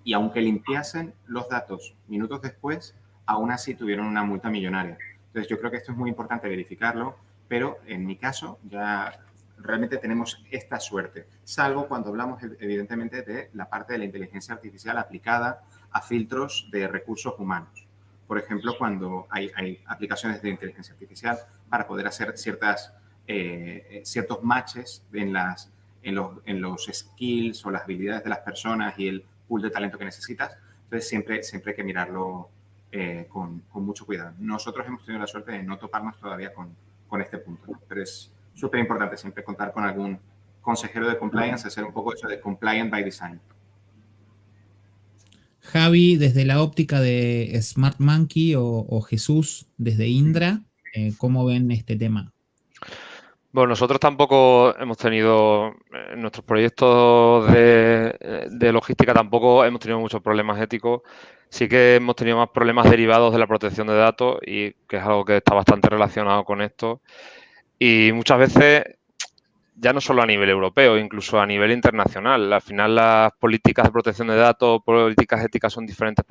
Y aunque limpiasen los datos minutos después, aún así tuvieron una multa millonaria. Entonces, yo creo que esto es muy importante verificarlo, pero en mi caso ya realmente tenemos esta suerte, salvo cuando hablamos evidentemente de la parte de la inteligencia artificial aplicada a filtros de recursos humanos. Por ejemplo, cuando hay aplicaciones de inteligencia artificial para poder hacer ciertos matches en los skills o las habilidades de las personas y el pool de talento que necesitas. Entonces, siempre hay que mirarlo con mucho cuidado. Nosotros hemos tenido la suerte de no toparnos todavía con este punto, ¿no? Pero es súper importante siempre contar con algún consejero de compliance, hacer un poco eso de compliant by design. Javi, desde la óptica de Smart Monkey o Jesús desde Indra, ¿cómo ven este tema? Bueno, nosotros tampoco hemos tenido, en nuestros proyectos de logística tampoco hemos tenido muchos problemas éticos. Sí que hemos tenido más problemas derivados de la protección de datos y que es algo que está bastante relacionado con esto. Y muchas veces, ya no solo a nivel europeo, incluso a nivel internacional. Al final, las políticas de protección de datos, políticas éticas son diferentes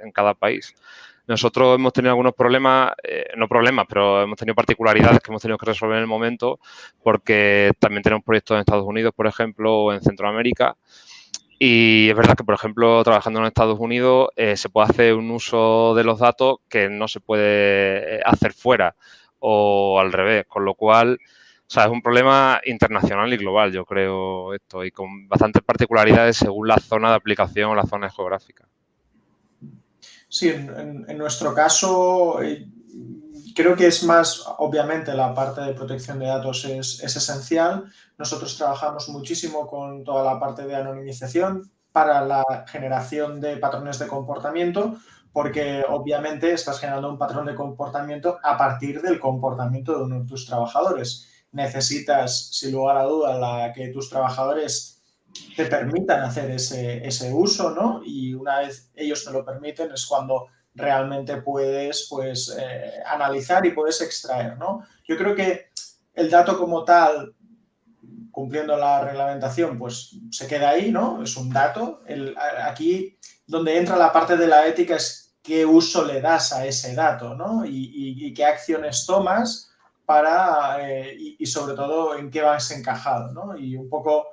en cada país. Nosotros hemos tenido algunos problemas, no problemas, pero hemos tenido particularidades que hemos tenido que resolver en el momento porque también tenemos proyectos en Estados Unidos, por ejemplo, o en Centroamérica. Y es verdad que, por ejemplo, trabajando en Estados Unidos se puede hacer un uso de los datos que no se puede hacer fuera o al revés, con lo cual, o sea, es un problema internacional y global, yo creo, esto, y con bastantes particularidades según la zona de aplicación o la zona geográfica. Sí, en nuestro caso creo que es más, obviamente, la parte de protección de datos es esencial. Nosotros trabajamos muchísimo con toda la parte de anonimización para la generación de patrones de comportamiento, porque obviamente estás generando un patrón de comportamiento a partir del comportamiento de uno de tus trabajadores. Necesitas, sin lugar a duda, que tus trabajadores te permitan hacer ese uso, ¿no? Y una vez ellos te lo permiten es cuando realmente puedes analizar y puedes extraer, ¿no? Yo creo que el dato como tal, cumpliendo la reglamentación, pues se queda ahí, ¿no? Es un dato. Aquí donde entra la parte de la ética es qué uso le das a ese dato, ¿no? Y qué acciones tomas y sobre todo en qué vas encajado, ¿no? Y un poco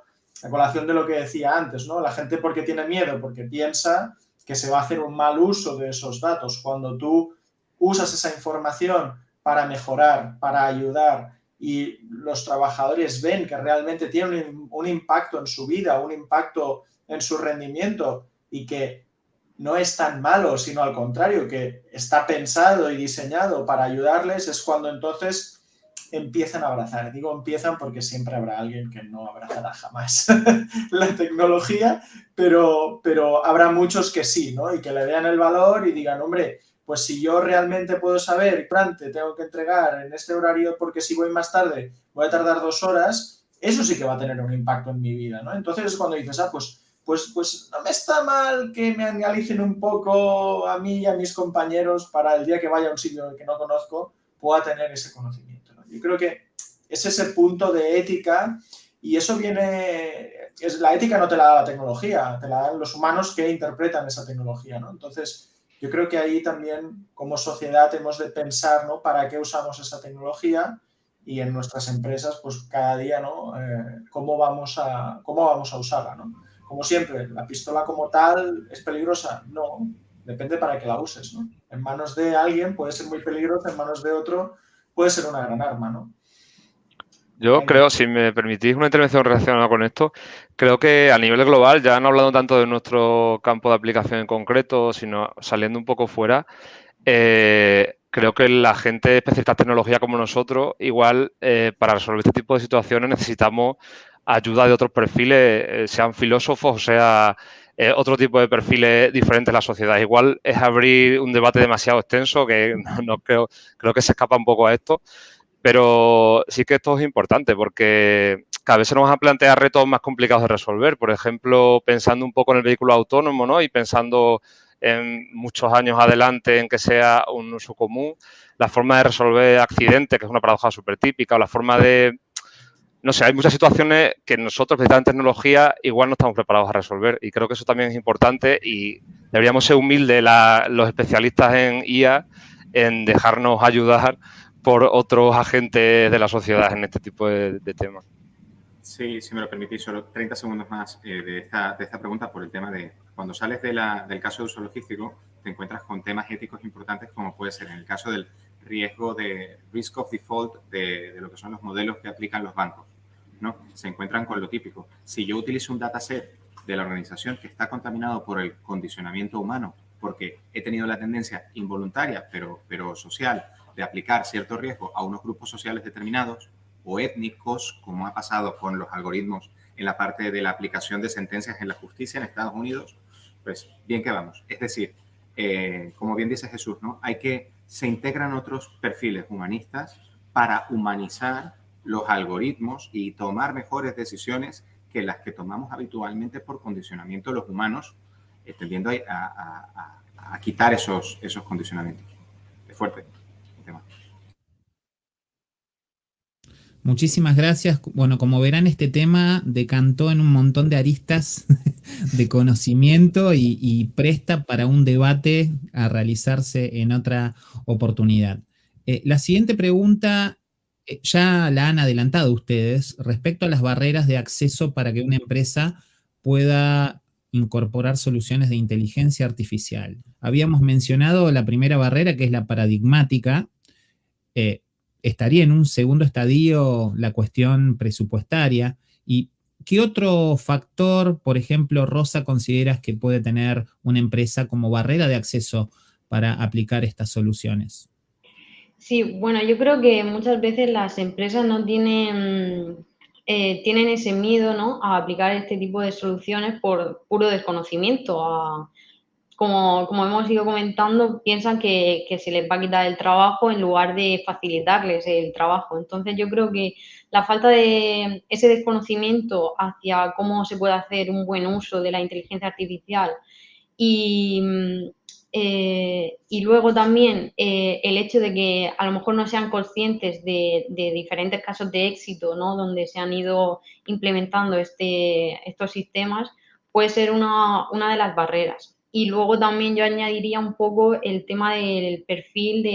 a colación de lo que decía antes, ¿no? La gente, ¿por qué tiene miedo? Porque piensa que se va a hacer un mal uso de esos datos. Cuando tú usas esa información para mejorar, para ayudar y los trabajadores ven que realmente tienen un impacto en su vida, un impacto en su rendimiento y que no es tan malo, sino al contrario, que está pensado y diseñado para ayudarles, es cuando entonces empiezan a abrazar. Digo empiezan porque siempre habrá alguien que no abrazará jamás la tecnología, pero habrá muchos que sí, ¿no? Y que le vean el valor y digan, hombre, pues si yo realmente puedo saber cuánto tengo que entregar en este horario porque si voy más tarde voy a tardar 2 horas, eso sí que va a tener un impacto en mi vida, ¿no? Entonces es cuando dices, pues no me está mal que me analicen un poco a mí y a mis compañeros para el día que vaya a un sitio que no conozco pueda tener ese conocimiento, ¿no? Yo creo que es ese punto de ética y eso la ética no te la da la tecnología, te la dan los humanos que interpretan esa tecnología, ¿no? Entonces, yo creo que ahí también como sociedad hemos de pensar, ¿no? Para qué usamos esa tecnología y en nuestras empresas, pues cada día, ¿no? ¿Cómo vamos a usarla, ¿no? Como siempre, la pistola como tal es peligrosa, no, depende para qué la uses, ¿no? En manos de alguien puede ser muy peligrosa, en manos de otro puede ser una gran arma, ¿no? Yo creo, si me permitís una intervención relacionada con esto, creo que a nivel global, ya no hablando tanto de nuestro campo de aplicación en concreto, sino saliendo un poco fuera, creo que la gente especialista en tecnología como nosotros, igual para resolver este tipo de situaciones necesitamos ayuda de otros perfiles, sean filósofos o sea otro tipo de perfiles diferentes en la sociedad. Igual es abrir un debate demasiado extenso que no creo que se escapa un poco a esto, pero sí que esto es importante porque cada vez se nos van a plantear retos más complicados de resolver. Por ejemplo, pensando un poco en el vehículo autónomo, ¿no? Y pensando en muchos años adelante en que sea un uso común, la forma de resolver accidentes, que es una paradoja súper típica, o la forma de... No sé, hay muchas situaciones que nosotros, precisamente en tecnología, igual no estamos preparados a resolver. Y creo que eso también es importante y deberíamos ser humildes los especialistas en IA en dejarnos ayudar por otros agentes de la sociedad en este tipo de temas. Sí, si me lo permitís, solo 30 segundos más de esta pregunta por el tema de cuando sales del caso de uso logístico, te encuentras con temas éticos importantes como puede ser en el caso del riesgo de risk of default de lo que son los modelos que aplican los bancos, ¿no? Se encuentran con lo típico. Si yo utilizo un dataset de la organización que está contaminado por el condicionamiento humano, porque he tenido la tendencia involuntaria, pero social, de aplicar cierto riesgo a unos grupos sociales determinados, o étnicos, como ha pasado con los algoritmos en la parte de la aplicación de sentencias en la justicia en Estados Unidos, pues bien que vamos. Es decir, como bien dice Jesús, ¿no? Se integran otros perfiles humanistas para humanizar los algoritmos y tomar mejores decisiones que las que tomamos habitualmente por condicionamiento de los humanos, tendiendo a quitar esos condicionamientos. Es fuerte el tema. Muchísimas gracias. Bueno, como verán, este tema decantó en un montón de aristas de conocimiento y presta para un debate a realizarse en otra oportunidad. La siguiente pregunta ya la han adelantado ustedes respecto a las barreras de acceso para que una empresa pueda incorporar soluciones de inteligencia artificial. Habíamos mencionado la primera barrera, que es la paradigmática. Estaría en un segundo estadio la cuestión presupuestaria. ¿Y qué otro factor, por ejemplo, Rosa, consideras que puede tener una empresa como barrera de acceso para aplicar estas soluciones? Sí, bueno, yo creo que muchas veces las empresas no tienen ese miedo, ¿no?, a aplicar este tipo de soluciones por puro desconocimiento. Como hemos ido comentando, piensan que se les va a quitar el trabajo en lugar de facilitarles el trabajo. Entonces, yo creo que la falta de ese desconocimiento hacia cómo se puede hacer un buen uso de la inteligencia artificial y luego también el hecho de que a lo mejor no sean conscientes de diferentes casos de éxito, ¿no?, donde se han ido implementando estos sistemas, puede ser una de las barreras. Y luego también yo añadiría un poco el tema del perfil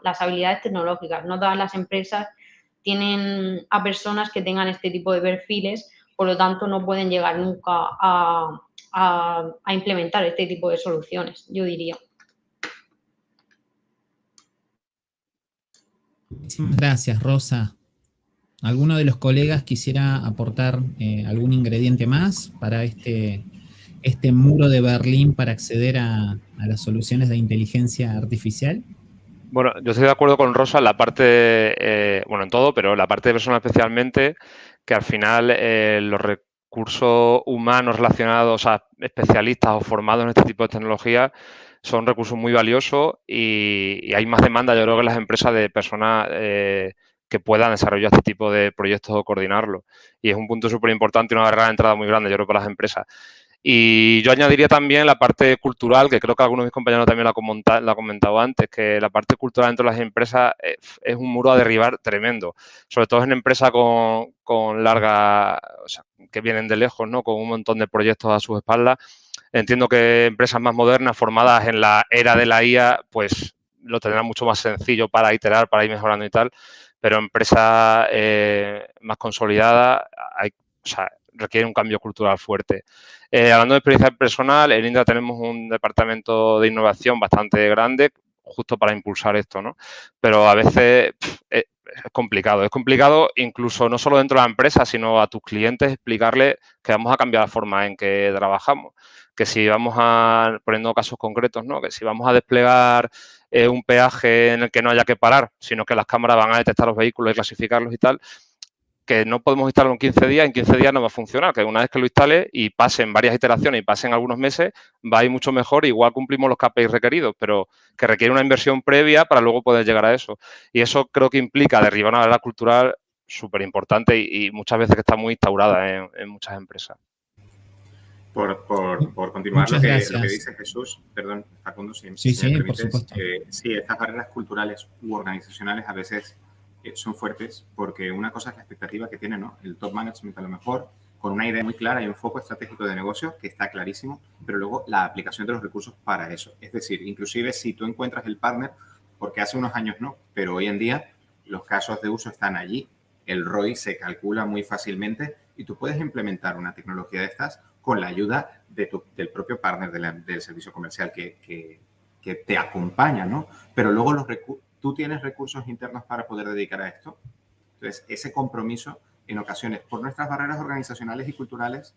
las habilidades tecnológicas. No todas las empresas tienen a personas que tengan este tipo de perfiles, por lo tanto no pueden llegar nunca a implementar este tipo de soluciones, yo diría. Muchísimas gracias, Rosa. ¿Alguno de los colegas quisiera aportar algún ingrediente más para este muro de Berlín para acceder a las soluciones de inteligencia artificial? Bueno, yo estoy de acuerdo con Rosa en la parte, en todo, pero la parte de personal especialmente, que al final los recursos humanos relacionados a especialistas o formados en este tipo de tecnología son recursos muy valiosos y hay más demanda, yo creo, que en las empresas de personas que puedan desarrollar este tipo de proyectos o coordinarlo. Y es un punto súper importante y una barrera de entrada muy grande, yo creo, para las empresas. Y yo añadiría también la parte cultural, que creo que algunos de mis compañeros también lo ha comentado antes, que la parte cultural dentro de las empresas es un muro a derribar tremendo, sobre todo en empresas con larga, o sea, que vienen de lejos, ¿no?, con un montón de proyectos a sus espaldas. Entiendo que empresas más modernas, formadas en la era de la IA, pues lo tendrán mucho más sencillo para iterar, para ir mejorando y tal, pero empresas más consolidadas requieren un cambio cultural fuerte. Hablando de experiencia personal, en Indra tenemos un departamento de innovación bastante grande, justo para impulsar esto, ¿no? Pero a veces es complicado. Es complicado incluso no solo dentro de la empresa, sino a tus clientes explicarles que vamos a cambiar la forma en que trabajamos. Que si vamos poniendo casos concretos, ¿no?, que si vamos a desplegar un peaje en el que no haya que parar, sino que las cámaras van a detectar los vehículos y clasificarlos y tal, que no podemos instalarlo en 15 días no va a funcionar, que una vez que lo instale y pasen varias iteraciones y pasen algunos meses, va a ir mucho mejor, igual cumplimos los KPIs requeridos, pero que requiere una inversión previa para luego poder llegar a eso. Y eso creo que implica derribar una barrera cultural súper importante y muchas veces que está muy instaurada en muchas empresas. Por continuar lo que dice Jesús, perdón, Facundo, si me permites, por supuesto. Sí, estas barreras culturales u organizacionales a veces son fuertes porque una cosa es la expectativa que tiene, ¿no? El top management a lo mejor con una idea muy clara y un foco estratégico de negocio que está clarísimo, pero luego la aplicación de los recursos para eso. Es decir, inclusive si tú encuentras el partner, porque hace unos años no, pero hoy en día los casos de uso están allí, el ROI se calcula muy fácilmente y tú puedes implementar una tecnología de estas con la ayuda del propio partner del servicio comercial que te acompaña, ¿no? Pero luego tú tienes recursos internos para poder dedicar a esto. Entonces, ese compromiso, en ocasiones, por nuestras barreras organizacionales y culturales,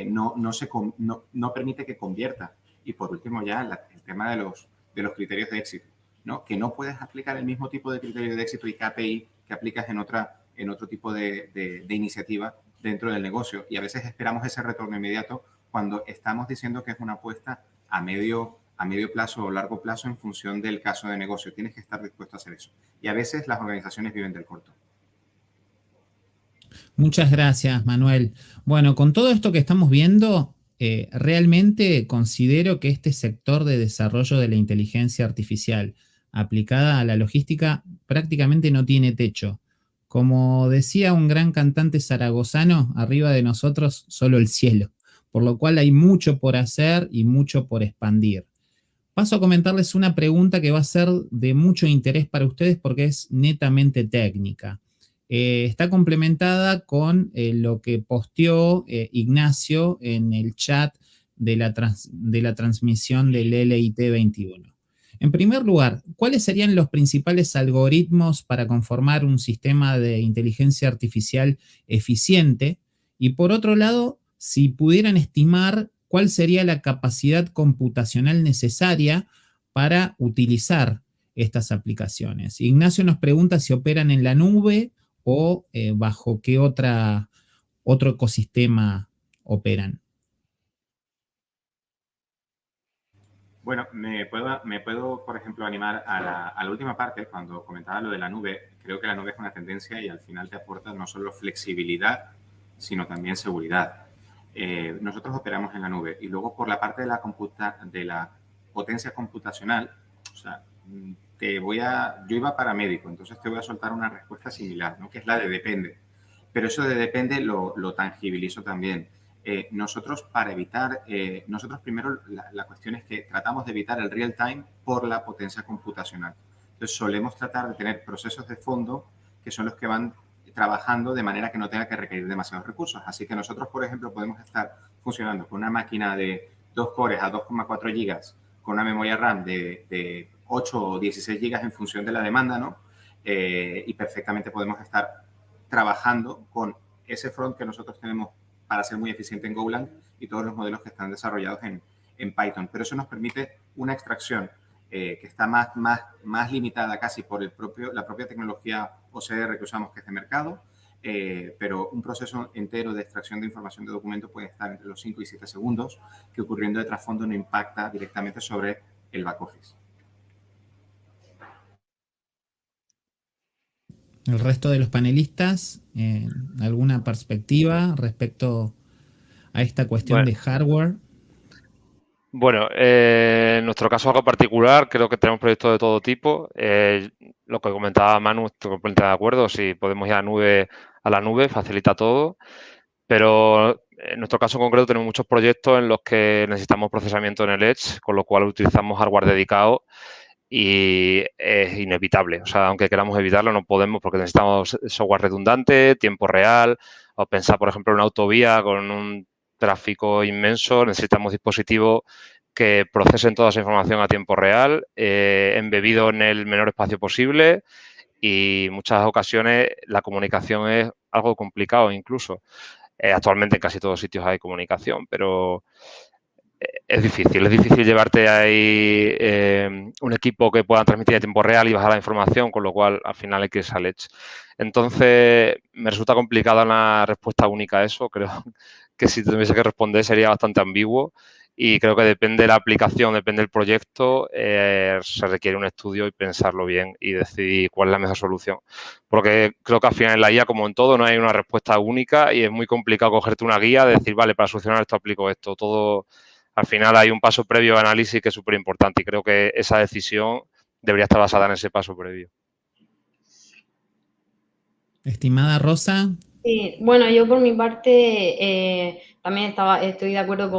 no permite que convierta. Y por último, ya el tema de los criterios de éxito, ¿no? Que no puedes aplicar el mismo tipo de criterio de éxito y KPI que aplicas en otro tipo de iniciativa dentro del negocio. Y a veces esperamos ese retorno inmediato cuando estamos diciendo que es una apuesta a medio plazo o largo plazo en función del caso de negocio. Tienes que estar dispuesto a hacer eso. Y a veces las organizaciones viven del corto. Muchas gracias, Manuel. Bueno, con todo esto que estamos viendo, realmente considero que este sector de desarrollo de la inteligencia artificial aplicada a la logística prácticamente no tiene techo. Como decía un gran cantante zaragozano, arriba de nosotros solo el cielo, por lo cual hay mucho por hacer y mucho por expandir. Paso a comentarles una pregunta que va a ser de mucho interés para ustedes porque es netamente técnica. Está complementada con lo que posteó Ignacio en el chat de la transmisión del LIT 21. En primer lugar, ¿cuáles serían los principales algoritmos para conformar un sistema de inteligencia artificial eficiente? Y por otro lado, si pudieran estimar cuál sería la capacidad computacional necesaria para utilizar estas aplicaciones. Ignacio nos pregunta si operan en la nube o bajo qué otro ecosistema operan. Bueno, me puedo, por ejemplo, animar a la última parte, cuando comentaba lo de la nube. Creo que la nube es una tendencia y al final te aporta no solo flexibilidad, sino también seguridad. Nosotros operamos en la nube y luego por la parte de la potencia computacional, o sea, yo iba para médico, entonces te voy a soltar una respuesta similar, ¿no? Que es la de depende. Pero eso de depende lo tangibilizo también. Nosotros primero la cuestión es que tratamos de evitar el real time por la potencia computacional. Entonces solemos tratar de tener procesos de fondo que son los que van trabajando de manera que no tenga que requerir demasiados recursos. Así que nosotros, por ejemplo, podemos estar funcionando con una máquina de 2 cores a 2,4 gigas, con una memoria RAM de 8 o 16 gigas en función de la demanda, ¿no? Y perfectamente podemos estar trabajando con ese front que nosotros tenemos para ser muy eficiente en Golang y todos los modelos que están desarrollados en Python. Pero eso nos permite una extracción que está más limitada casi por la propia tecnología OCR que usamos, que es de mercado, pero un proceso entero de extracción de información de documento puede estar entre los 5 y 7 segundos, que ocurriendo de trasfondo no impacta directamente sobre el back office. El resto de los panelistas, ¿alguna perspectiva respecto a esta cuestión de hardware? Bueno, en nuestro caso algo particular, creo que tenemos proyectos de todo tipo. Lo que comentaba Manu, estoy completamente de acuerdo. Si podemos ir a la nube, facilita todo. Pero en nuestro caso en concreto tenemos muchos proyectos en los que necesitamos procesamiento en el Edge, con lo cual utilizamos hardware dedicado y es inevitable. O sea, aunque queramos evitarlo, no podemos porque necesitamos software redundante, tiempo real, o pensar, por ejemplo, en una autovía con un tráfico inmenso, necesitamos dispositivos que procesen toda esa información a tiempo real, embebido en el menor espacio posible y en muchas ocasiones la comunicación es algo complicado incluso. Actualmente en casi todos sitios hay comunicación, pero es difícil llevarte ahí un equipo que pueda transmitir a tiempo real y bajar la información, con lo cual al final hay que irse al edge. Entonces, me resulta complicada una respuesta única a eso. Creo que si tuviese que responder sería bastante ambiguo y creo que depende de la aplicación, depende del proyecto, se requiere un estudio y pensarlo bien y decidir cuál es la mejor solución. Porque creo que al final en la IA, como en todo, no hay una respuesta única y es muy complicado cogerte una guía y decir, vale, para solucionar esto aplico esto. Todo, al final hay un paso previo de análisis que es súper importante y creo que esa decisión debería estar basada en ese paso previo. Estimada Rosa. Sí, bueno, yo por mi parte también estoy de acuerdo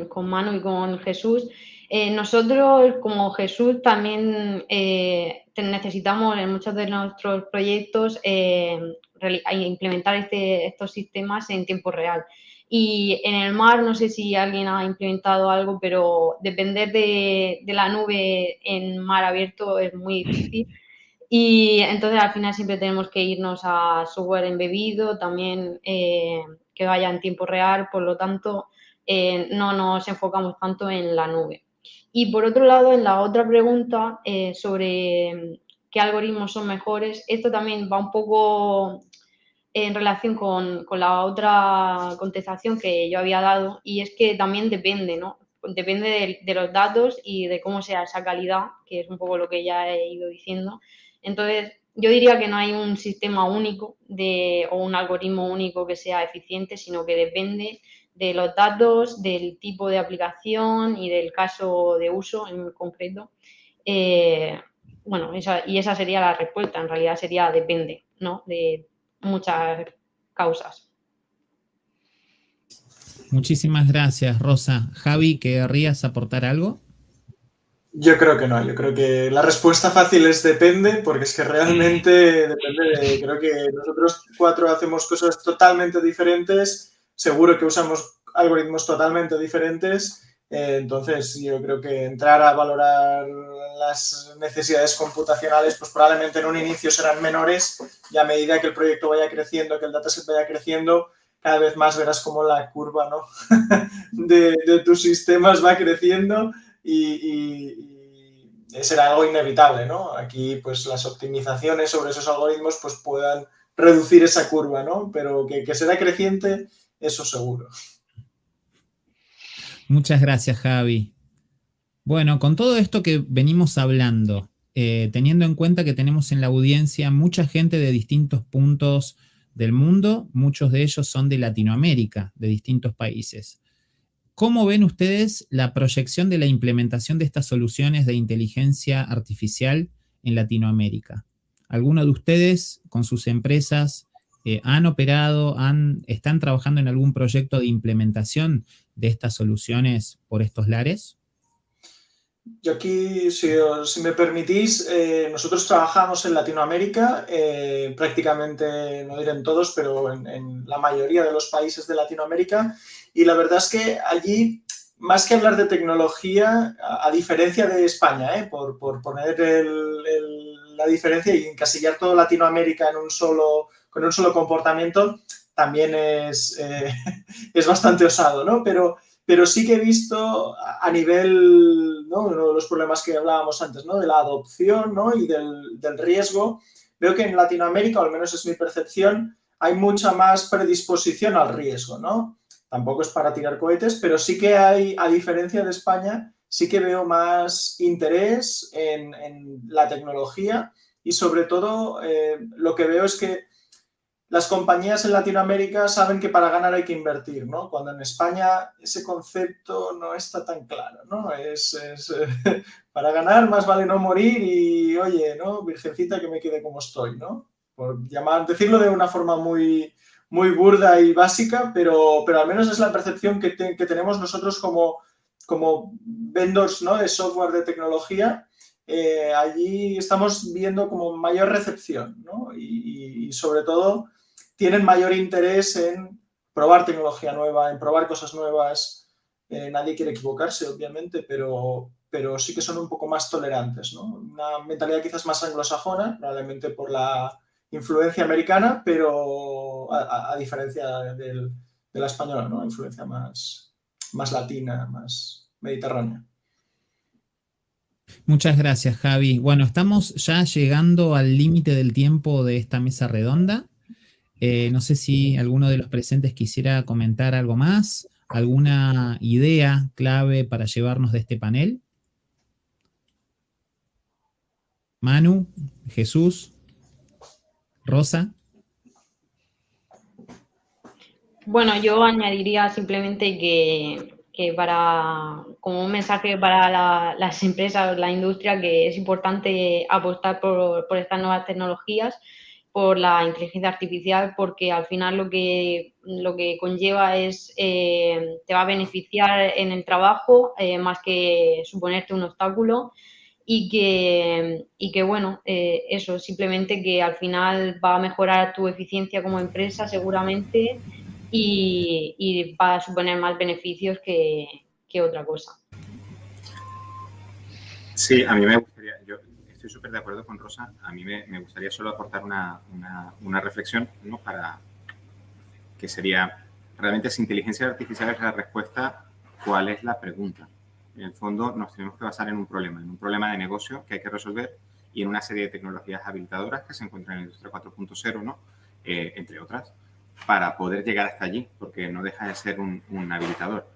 con Manu y con Jesús. Nosotros, como Jesús, también necesitamos en muchos de nuestros proyectos implementar estos sistemas en tiempo real. Y en el mar, no sé si alguien ha implementado algo, pero depender de la nube en mar abierto es muy difícil. Y entonces al final siempre tenemos que irnos a software embebido, también que vaya en tiempo real, por lo tanto no nos enfocamos tanto en la nube. Y por otro lado, en la otra pregunta sobre qué algoritmos son mejores, esto también va un poco en relación con la otra contestación que yo había dado, y es que también depende, ¿no? Depende de los datos y de cómo sea esa calidad, que es un poco lo que ya he ido diciendo. Entonces, yo diría que no hay un sistema único o un algoritmo único que sea eficiente, sino que depende de los datos, del tipo de aplicación y del caso de uso en concreto. Bueno, esa sería la respuesta. En realidad sería depende, ¿no? De muchas causas. Muchísimas gracias, Rosa. Javi, ¿querrías aportar algo? Yo creo que no, yo creo que la respuesta fácil es depende, porque es que realmente depende creo que nosotros 4 hacemos cosas totalmente diferentes, seguro que usamos algoritmos totalmente diferentes, entonces yo creo que entrar a valorar las necesidades computacionales, pues probablemente en un inicio serán menores y a medida que el proyecto vaya creciendo, que el dataset vaya creciendo, cada vez más verás cómo la curva, ¿no? de tus sistemas va creciendo. Y será algo inevitable, ¿no? Aquí, pues, las optimizaciones sobre esos algoritmos pues, puedan reducir esa curva, ¿no? Pero que será creciente, eso seguro. Muchas gracias, Javi. Bueno, con todo esto que venimos hablando, teniendo en cuenta que tenemos en la audiencia mucha gente de distintos puntos del mundo, muchos de ellos son de Latinoamérica, de distintos países. ¿Cómo ven ustedes la proyección de la implementación de estas soluciones de inteligencia artificial en Latinoamérica? ¿Alguno de ustedes con sus empresas han operado, están trabajando en algún proyecto de implementación de estas soluciones por estos lares? Yo aquí, si me permitís, nosotros trabajamos en Latinoamérica, prácticamente, no diré en todos, pero en la mayoría de los países de Latinoamérica, y la verdad es que allí, más que hablar de tecnología, a diferencia de España, por poner la diferencia y encasillar todo Latinoamérica con un solo comportamiento, también es bastante osado, ¿no? Pero sí que he visto a nivel, ¿no? Uno de los problemas que hablábamos antes, ¿no? De la adopción, ¿no? Y del riesgo. Veo que en Latinoamérica, o al menos es mi percepción, hay mucha más predisposición al riesgo, ¿no? Tampoco es para tirar cohetes, pero sí que hay, a diferencia de España, sí que veo más interés en la tecnología y sobre todo lo que veo es que las compañías en Latinoamérica saben que para ganar hay que invertir, ¿no? Cuando en España ese concepto no está tan claro, ¿no? Para ganar más vale no morir y, oye, ¿no? Virgencita que me quede como estoy, ¿no? Por decirlo de una forma muy, muy burda y básica, pero al menos es la percepción que tenemos nosotros como vendors, ¿no? De software de tecnología. Allí estamos viendo como mayor recepción, ¿no? Y sobre todo tienen mayor interés en probar tecnología nueva, en probar cosas nuevas. Nadie quiere equivocarse, obviamente, pero sí que son un poco más tolerantes, ¿no? Una mentalidad quizás más anglosajona, probablemente por la influencia americana, pero a diferencia de la española, ¿no? Influencia más más latina, más mediterránea. Muchas gracias, Javi. Bueno, estamos ya llegando al límite del tiempo de esta mesa redonda. No sé si alguno de los presentes quisiera comentar algo más, alguna idea clave para llevarnos de este panel. Manu, Jesús, Rosa. Bueno, yo añadiría simplemente que como un mensaje para las empresas, la industria, que es importante apostar por estas nuevas tecnologías, por la inteligencia artificial, porque al final lo que conlleva es, te va a beneficiar en el trabajo, más que suponerte un obstáculo. Y que bueno, eso, simplemente que al final va a mejorar tu eficiencia como empresa seguramente y va a suponer más beneficios que otra cosa. Sí, a mí me gustaría, yo estoy súper de acuerdo con Rosa, a mí me gustaría solo aportar una reflexión, ¿no? Para que sería, realmente si inteligencia artificial es la respuesta, ¿cuál es la pregunta? En el fondo nos tenemos que basar en un problema de negocio que hay que resolver y en una serie de tecnologías habilitadoras que se encuentran en la industria 4.0, ¿no? Entre otras, para poder llegar hasta allí, porque no deja de ser un habilitador.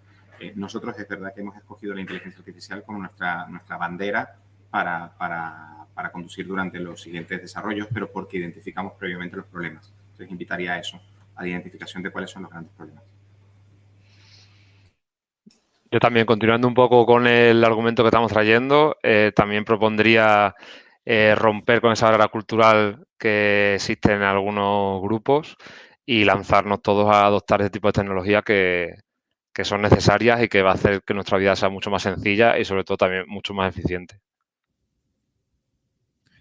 Nosotros es verdad que hemos escogido la inteligencia artificial como nuestra bandera para conducir durante los siguientes desarrollos, pero porque identificamos previamente los problemas. Entonces invitaría a eso, a la identificación de cuáles son los grandes problemas. Yo también, continuando un poco con el argumento que estamos trayendo, también propondría romper con esa barrera cultural que existe en algunos grupos y lanzarnos todos a adoptar este tipo de tecnologías que son necesarias y que va a hacer que nuestra vida sea mucho más sencilla y sobre todo también mucho más eficiente.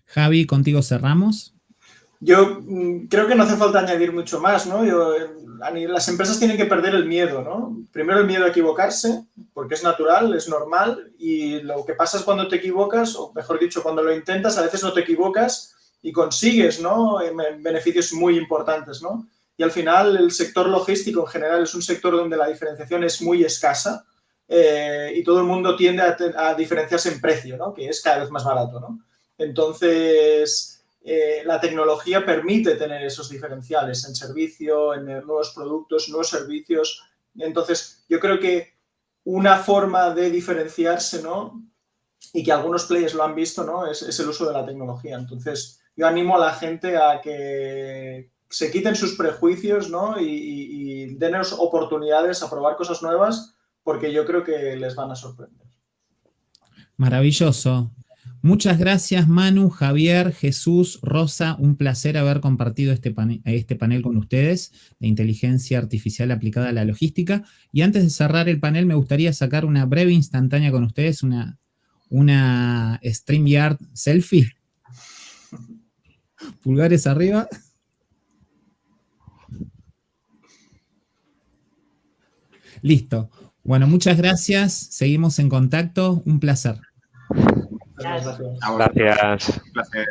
Javi, contigo cerramos. Yo creo que no hace falta añadir mucho más, ¿no? Las empresas tienen que perder el miedo, ¿no? Primero el miedo a equivocarse, porque es natural, es normal, y lo que pasa es cuando te equivocas, o mejor dicho, cuando lo intentas, a veces no te equivocas y consigues, ¿no? Beneficios muy importantes, ¿no? Y al final el sector logístico en general es un sector donde la diferenciación es muy escasa y todo el mundo tiende a diferenciarse en precio, ¿no? Que es cada vez más barato, ¿no? Entonces, la tecnología permite tener esos diferenciales en servicio, en nuevos productos, nuevos servicios. Entonces, yo creo que una forma de diferenciarse, ¿no? Y que algunos players lo han visto, ¿no? Es el uso de la tecnología. Entonces, yo animo a la gente a que se quiten sus prejuicios, ¿no? Y denos oportunidades a probar cosas nuevas, porque yo creo que les van a sorprender. Maravilloso. Muchas gracias, Manu, Javier, Jesús, Rosa. Un placer haber compartido este panel con ustedes de inteligencia artificial aplicada a la logística. Y antes de cerrar el panel, me gustaría sacar una breve instantánea con ustedes, una StreamYard selfie. Pulgares arriba. Listo. Bueno, muchas gracias. Seguimos en contacto. Un placer. Gracias. Gracias. Un placer.